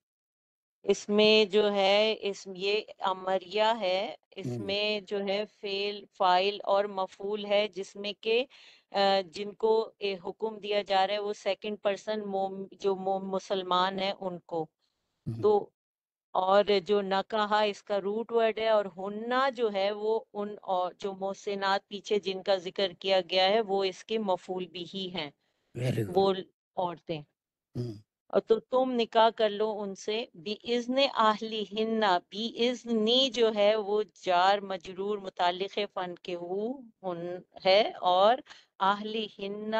اس میں جو ہے یہ امریہ ہے، اس ہم، میں جو ہے فعل فاعل اور مفعول ہے، جس میں کہ جن کو حکم دیا جا رہا ہے وہ سیکنڈ پرسن جو مسلمان ہیں ان کو. ہم، تو اور جو نہ کہا اس کا روٹ ورڈ ہے، اور ہننا جو ہے وہ ان اور جو محسنات پیچھے جن کا ذکر کیا گیا ہے وہ اس کے مفعول بھی ہی ہیں، ویری گڈ. وہ عورتیں. اور تو تم نکاح کر لو ان سے بِإِذْنِ أَهْلِهِنَّ، بِإِذْنِ جو ہے وہ جار مجرور متعلق فن کے ہے، اور أَهْلِهِنَّ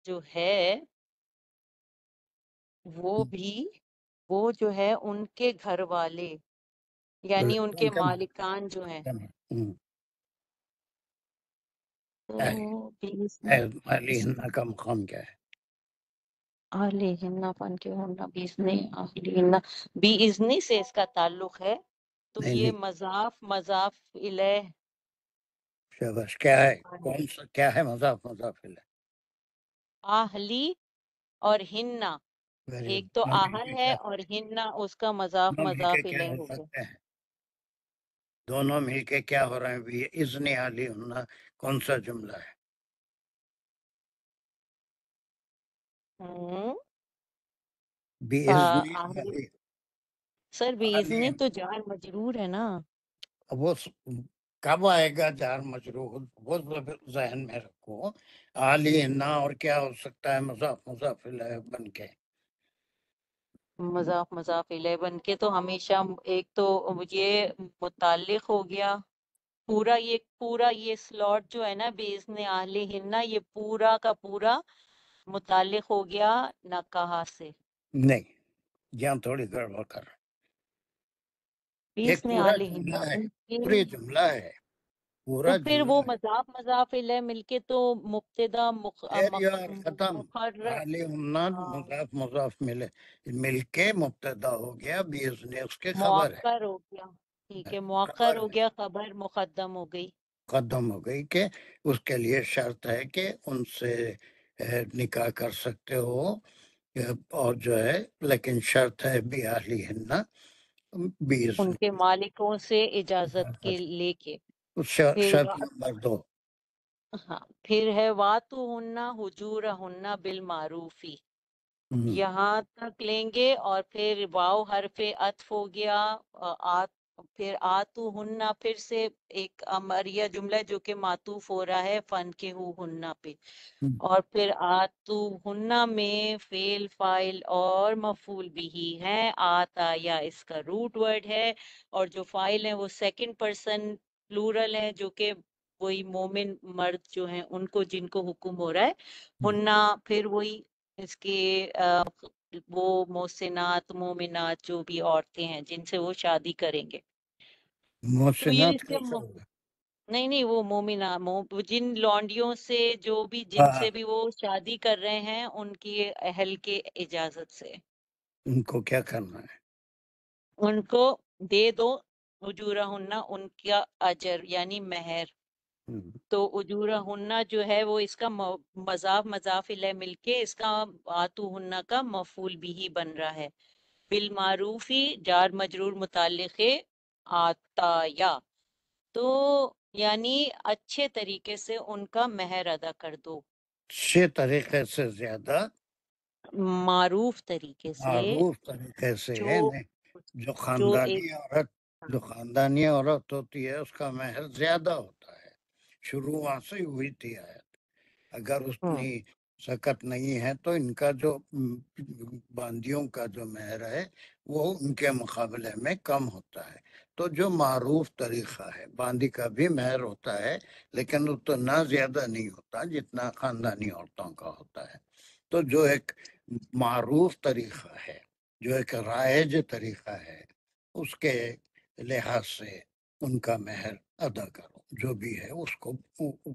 جو ہے وہ بھی وہ جو ہے ان کے گھر والے، یعنی ان کے مالکان جو ہیں. تو علی کا مقام کیا ہے؟ أَهْلِهِنَّ فن کے ہونا بِإِذْنِ أَهْلِهِنَّ، بِإِذْنِ سے اس کا تعلق ہے، تو نہیں یہ نہیں، مضاف الیہ. شاباش. کیا ہے، کون سا کیا ہے مضاف الیہ؟ آہلی اور ہننا، ویری ایک گڈ. تو دونوں مل آہل کے ہے کیا، اور ہننا اس کا دونوں مل کے مضاف کیا الیہ ہو ہو گیا. سکتے ہیں؟ دونوں مل کے کیا ہو رہے ہیں بھی؟ اذن علی ہونا کون سا جملہ ہے؟ ہوں، بی اذن آہلی علی. سر علی بیزنی تو جار مجرور ہے نا. وہ کب آئے گا جار مجرور؟ وہ ذہن میں رکھو. علی نہ اور کیا ہو سکتا ہے مضاف الیہ بن کے؟ مضاف الیہ بن کے تو ہمیشہ ایک تو یہ متعلق ہو گیا، پورا یہ سلاٹ جو ہے نا بیزن اہل ہننا، یہ پورا کا پورا متعلق ہو گیا نکاح سے. نہیں، یہاں تھوڑی گڑبڑ کر رہا ہوں. ایک بیزن پورا اہل جملہ ہننا ہے، ان کے، پوری جملہ ہے، تو پورا پھر جملہ وہ ہے. مضاف الیہ مل کے تو مبتدا یار ختم. مقرر. علی ہونا ہاں، مضاف مل کے مبتدا ہو گیا، بیزن اس کے خبر ہے، مؤخر ہو گیا. ٹھیک ہے، مؤخر خبر ہو ہے، گیا، خبر مقدم ہو گئی. مقدم ہو گئی کہ اس کے لیے شرط ہے کہ ان سے نکاح کر سکتے ہو، اور جو ہے لیکن شرط ہے بھی علی ہننا ان کے مالکوں سے اجازت کے لے کے. پھر شرط نمبر 2. ہاں، پھر ہے واتو ہننا حجور ہننا بالمعروفی، یہاں تک لیں گے. اور پھر واو حرف عطف ہو گیا، پھر آتو ہننا پھر سے ایک امریہ جملہ جو کہ معطوف ہو رہا ہے فن کے ہننا پہ. اور پھر آتو ہننا میں فعل فاعل اور مفعول بھی ہے. آتا یا اس کا روٹ ورڈ ہے، اور جو فاعل ہیں وہ سیکنڈ پرسن پلورل ہے، جو کہ وہی مومن مرد جو ہیں ان کو جن کو حکم ہو رہا ہے. ہننا پھر وہی اس کے وہ محسنات مومنات جو بھی عورتیں ہیں جن سے وہ شادی کریں گے. تو یہ محسنات اس کے کیسا ہوگا؟ نہیں وہ مومنہ جن لونڈیوں سے جو بھی جن ہاں، سے بھی وہ شادی کر رہے ہیں ان کی اہل کے اجازت سے ان کو کیا کرنا ہے؟ ان کو دے دو اجورہ ہننا، ان کا اجر یعنی مہر. تو اجورہ ہننا جو ہے وہ اس کا مضاف الیہ مل کے اس کا آتو ہننا کا مفعول بھی ہی بن رہا ہے. بالمعروفی جار مجرور متعلق آتا یا، تو یعنی اچھے طریقے سے ان کا مہر ادا کر دو، اچھے طریقے سے زیادہ معروف طریقے سے. معروف طریقے سے جو ہے نہیں. جو جو ایک خاندانی عورت ہوتی ہے اس کا مہر زیادہ ہوتا ہے. شروع وہاں سے ہوئی تھی آیت. اگر اتنی سکت نہیں ہے تو ان کا جو باندیوں کا جو مہر ہے وہ ان کے مقابلے میں کم ہوتا ہے. تو جو معروف طریقہ ہے، باندی کا بھی مہر ہوتا ہے لیکن اتنا زیادہ نہیں ہوتا جتنا خاندانی عورتوں کا ہوتا ہے. تو جو ایک معروف طریقہ ہے، جو ایک رائج طریقہ ہے، اس کے لحاظ سے ان کا مہر ادا کرو، جو بھی ہے اس کو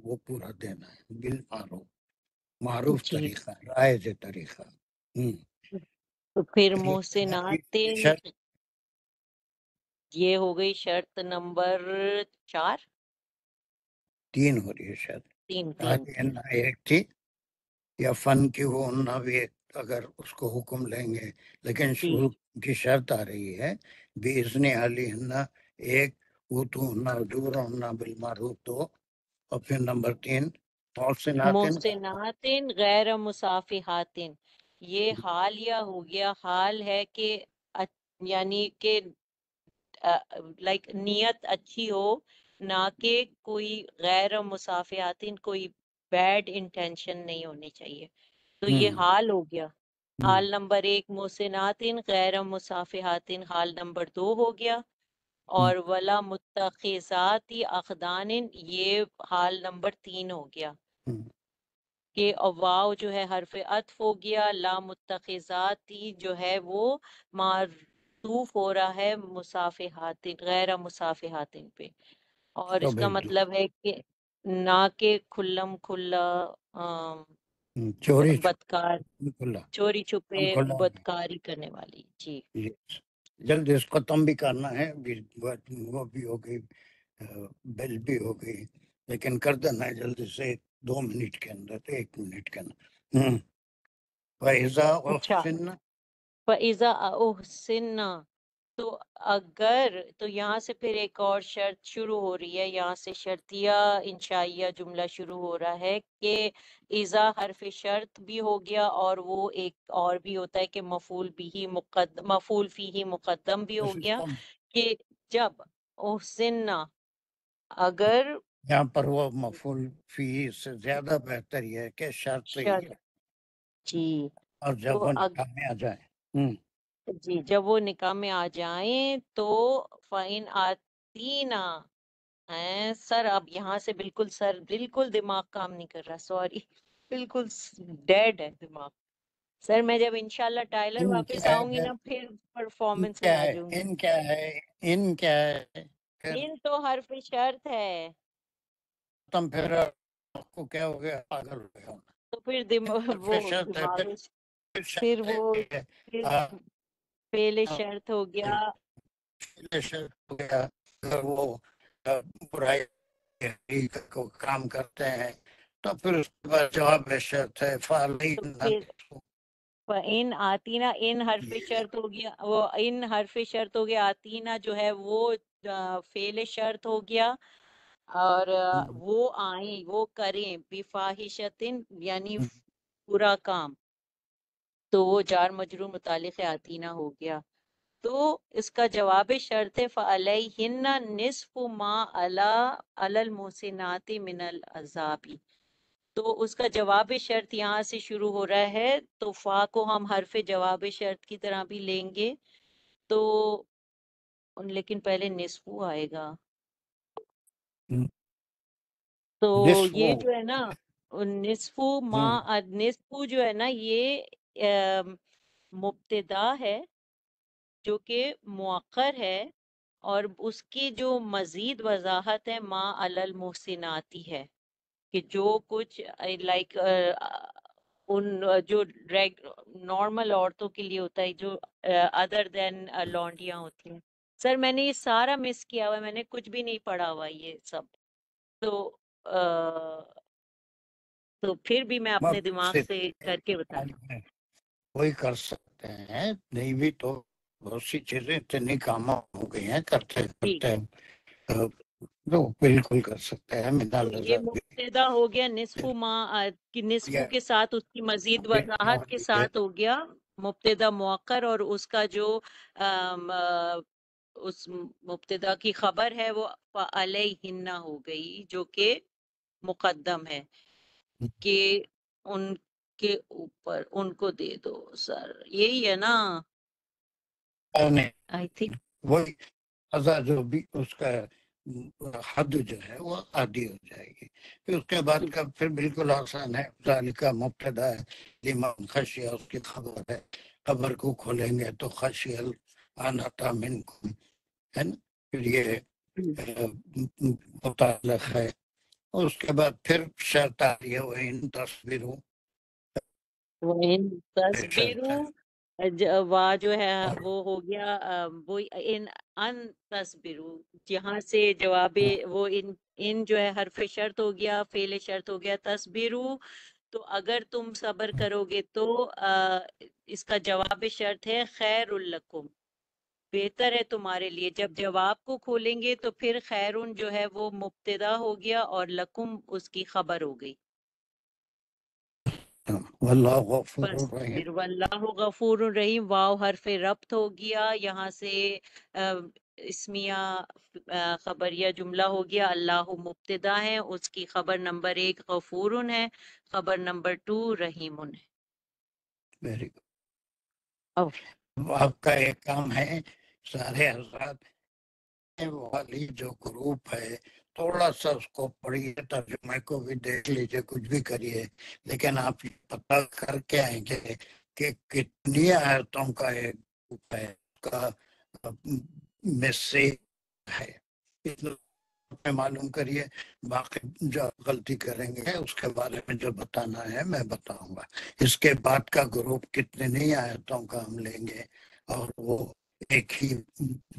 وہ پورا دینا ہے بالمعروف. معروف جی، طریقہ، رائج طریقہ. تو پھر محسنات شرط یہ ہو گئی شرط نمبر 4. 3 ہو رہی ہے شاید. تین ایک تھی یا فن کی ہونا بھی ایک، اگر اس کو حکم لیں گے، لیکن شروع کی شرط آ رہی ہے بِإِذْنِ أَهْلِهِنَّ ایک، وَأْتُوهُنَّ أُجُورَهُنَّ بِالْمَعْرُوفِ دو، اور پھر نمبر 3 محسنات غیر مصافحات، یہ حالیہ ہو گیا، حال ہے کہ یعنی کہ لائک نیت اچھی ہو، نہ کہ کوئی غیر مصافحات، کوئی بیڈ انٹینشن نہیں ہونی چاہیے، تو یہ حال ہو گیا۔ حال نمبر 1 محسنات غیر مصافحات، حال نمبر 2 ہو گیا، اور ولا متخذات اخدان، یہ حال نمبر 3 ہو گیا کہ واو جو ہے حرف عطف ہو گیا، لا متخذات جو ہے وہ معطوف ہو رہا ہے مصافحات غیر مصافحات پہ، اور اس کا مطلب ہے کہ نہ کہ کھلم کھلا بدکار، چوری چھپے بدکاری کرنے والی۔ جی جلد اس ختم بھی کرنا ہے، وہ بھی ہو گئی، بیل بھی ہو گئی، لیکن کر دینا ہے جلدی سے 2 منٹ کے اندر، 1 منٹ کے اندر۔ فَإِذَا أُحْسِنَّ، فَإِذَا أُحْسِنَّ، تو اگر، تو یہاں سے پھر ایک اور شرط شروع ہو رہی ہے، یہاں سے شرطیہ انشائیہ جملہ شروع ہو رہا ہے کہ اذا حرف شرط بھی ہو گیا، اور وہ ایک اور بھی ہوتا ہے کہ مفعول فیہ مقدم بھی ہو گیا، کہ جب احسن، اگر یہاں پر وہ مفعول فی سے زیادہ بہتر یہ ہے کہ شرط ہی ہے، جی، اور جب تو وہ نکاح میں آ جائے، جی جب وہ نکاح میں آ جائیں تو فَإِنْ آتِينَا، سر اب یہاں سے بالکل دماغ کام نہیں کر رہا، سوری، بالکل ڈیڈ ہے دماغ سر۔ میں جب انشاءاللہ ٹائلر ان واپس کیا آؤں گی ہے، نا پھر ان پرفارمنس میں کیا آ ہے، جاؤں گی۔ ان کیا ہے، ان کیا ہے، پھر ان تو حرف شرط ہے، تم پھر آپ کو کیا ہو گیا، پاگل ہو گیا ہونا، تو پھر وہ پھر شرط ہے، دماغ، پھر پھر شرط وہ ہے، پھر فعل شرط ہو گیا۔ شرط ہو گیا، اگر وہ برائی کو کام کرتے ہیں تو پھر اس کے بعد جواب شرط ہے تو فَعَلَيْهِنَّ پھر ان آتینا، ان حرف شرط ہو گیا، وہ ان حرف شرط ہو گیا، آتینا جو ہے وہ فعل شرط ہو گیا، اور وہ آئیں، وہ کریں بفاحشتن، یعنی برا کام، تو وہ جار مجرور متعلق آتینا ہو گیا، تو اس کا جواب شرط ہے فَعَلَيْهِنَّ نِصْفُ مَا عَلَى الْمُحْسِنَاتِ مِنَ الْعَذَابِ، تو اس کا جواب شرط یہاں سے شروع ہو رہا ہے، تو فا کو ہم حرف جواب شرط کی طرح بھی لیں گے، تو لیکن پہلے نصف آئے گا، تو نصف یہ جو ہے نا نصف نصف جو ہے نا یہ مبتدا ہے جو کہ مؤخر ہے، اور اس کی جو مزید وضاحت ہے ما علی المحسناتی ہے، کہ جو کچھ لائک ان جو نارمل عورتوں کے لیے ہوتا ہے، جو ادر دین لونڈیاں ہوتی ہیں۔ سر میں نے یہ سارا مس کیا ہوا ہے، میں نے کچھ بھی نہیں پڑھا ہوا یہ سب، تو پھر بھی میں اپنے دماغ سے کر کے بتاتا ہوں۔ وہی کر سکتے ہیں، نہیں بھی تو بہت سی چیزیں اتنی کام ہو گئی ہیں، کرتے کرتے تو بالکل کر سکتے ہیں۔ تو یہ مبتدا ہو گیا نصف ما، کہ نصف کے ساتھ اس کی مزید وضاحت کے ساتھ ہو گیا مبتدا مؤخر، اور اس کا جو اس مبتدا کی خبر ہے وہ علیہن ہو گئی، جو کہ مقدم ہے، کہ ان کے اوپر ان کو دے دو۔ سر یہی ہے نا، آئی تھنک وہی سزا جو بھی اس کا حد جو ہے وہ عادی ہو جائے گی۔ پھر اس کے بعد کا پھر بالکل آسان ہے، ذالک مبتدا ہے، لمن خشیہ اس کی خبر ہے، خبر کو کھولیں گے تو خشیہ العنۃ منکم ہے نا، پھر یہ متعلق ہے، اور اس کے بعد پھر شرط آ رہی ہے وہ ان تصویروں وَإِن تَصْبِرُوا وا جو ہے وہ ہو گیا وہ ان تصبرو، جہاں سے جواب وہ ان جو ہے حرف شرط ہو گیا، فعل شرط ہو گیا تصبرو، تو اگر تم صبر کرو گے تو اس کا جواب شرط ہے خیر لکم، بہتر ہے تمہارے لیے. جب جواب کو کھولیں گے تو پھر خیرون جو ہے وہ مبتدا ہو گیا اور لکم اس کی خبر ہو گئی. واللہ غفور رحیم. پھر واللہ غفور الرحیم، واو حرف ربط ہو گیا، یہاں سے اسمیہ خبریہ جملہ ہو گیا. اللہ مبتدا ہے، اس کی خبر نمبر 1 غفورن ہے، خبر نمبر 2 رحیمن ہے. Very good. اب آپ کا ایک کام ہے سارے حضرات والی جو گروپ ہے تھوڑا سا اس کو پڑھیے، ترجمے کو بھی دیکھ لیجیے، کچھ بھی کریے، لیکن آپ پتہ کر کے آئیں گے کہ کتنی آیتوں کا ایک گروپ ہے کا میسیج ہے، میں معلوم کریے. باقی جو غلطی کریں گے اس کے بارے میں جو بتانا ہے میں بتاؤں گا. اس کے بعد کا گروپ کتنے نہیں آیتوں کا ہم لیں گے، اور وہ ایک ہی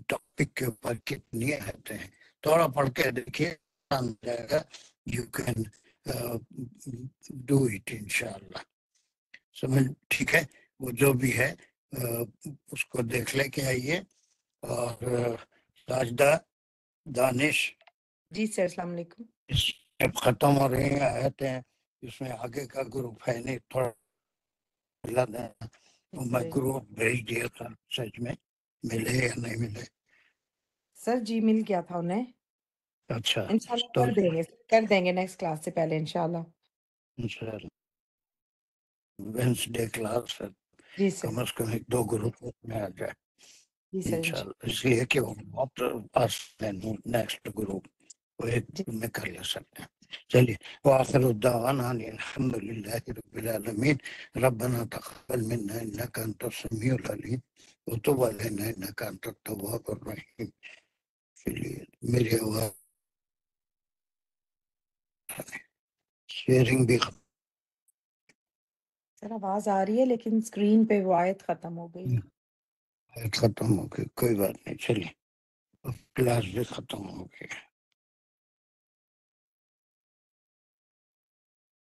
ٹاپک کے اوپر کتنی آیتیں ہیں. تھوڑا پڑھ کے دیکھیے، جائے گا. یو کین ڈو اٹ انشاءاللہ. سمجھ ٹھیک ہے؟ وہ جو بھی ہے اس کو دیکھ لے کے آئیے. اور ساجدہ، دانش، جی سر السلام علیکم. جب ختم ہو رہی ہیں آیتیں، اس میں آگے کا گروپ ہے نہیں، تھوڑا میں گروپ بھیج دیا تھا، سچ میں ملے یا نہیں ملے؟ سر جی مل گیا تھا انہیں، اچھا انشاءاللہ تو کر دیں گے نیکسٹ کلاس سے پہلے انشاءاللہ. وینسڈے کلاس ہے، جی سر. کم از کم 1-2 گروپ میں آ جائے جی سر انشاءاللہ. اس لیے کہ وہ بہت پاس نیکسٹ گروپ وہ ایک جی میں کر لے سکتے ہیں. چلیے، وآخر الدعوانا الحمدللہ رب العالمین. ربنا تقبل منا انک انت السمیع العلیم وتب علینا انک انت التواب الرحیم. چلیے، میری آواز شیئرنگ بھی سر آواز آ رہی ہے لیکن اسکرین پہ وہ آیت ختم ہو گئی. ختم ہو گئی، کوئی بات نہیں. چلیے، کلاس بھی ختم ہو گئی.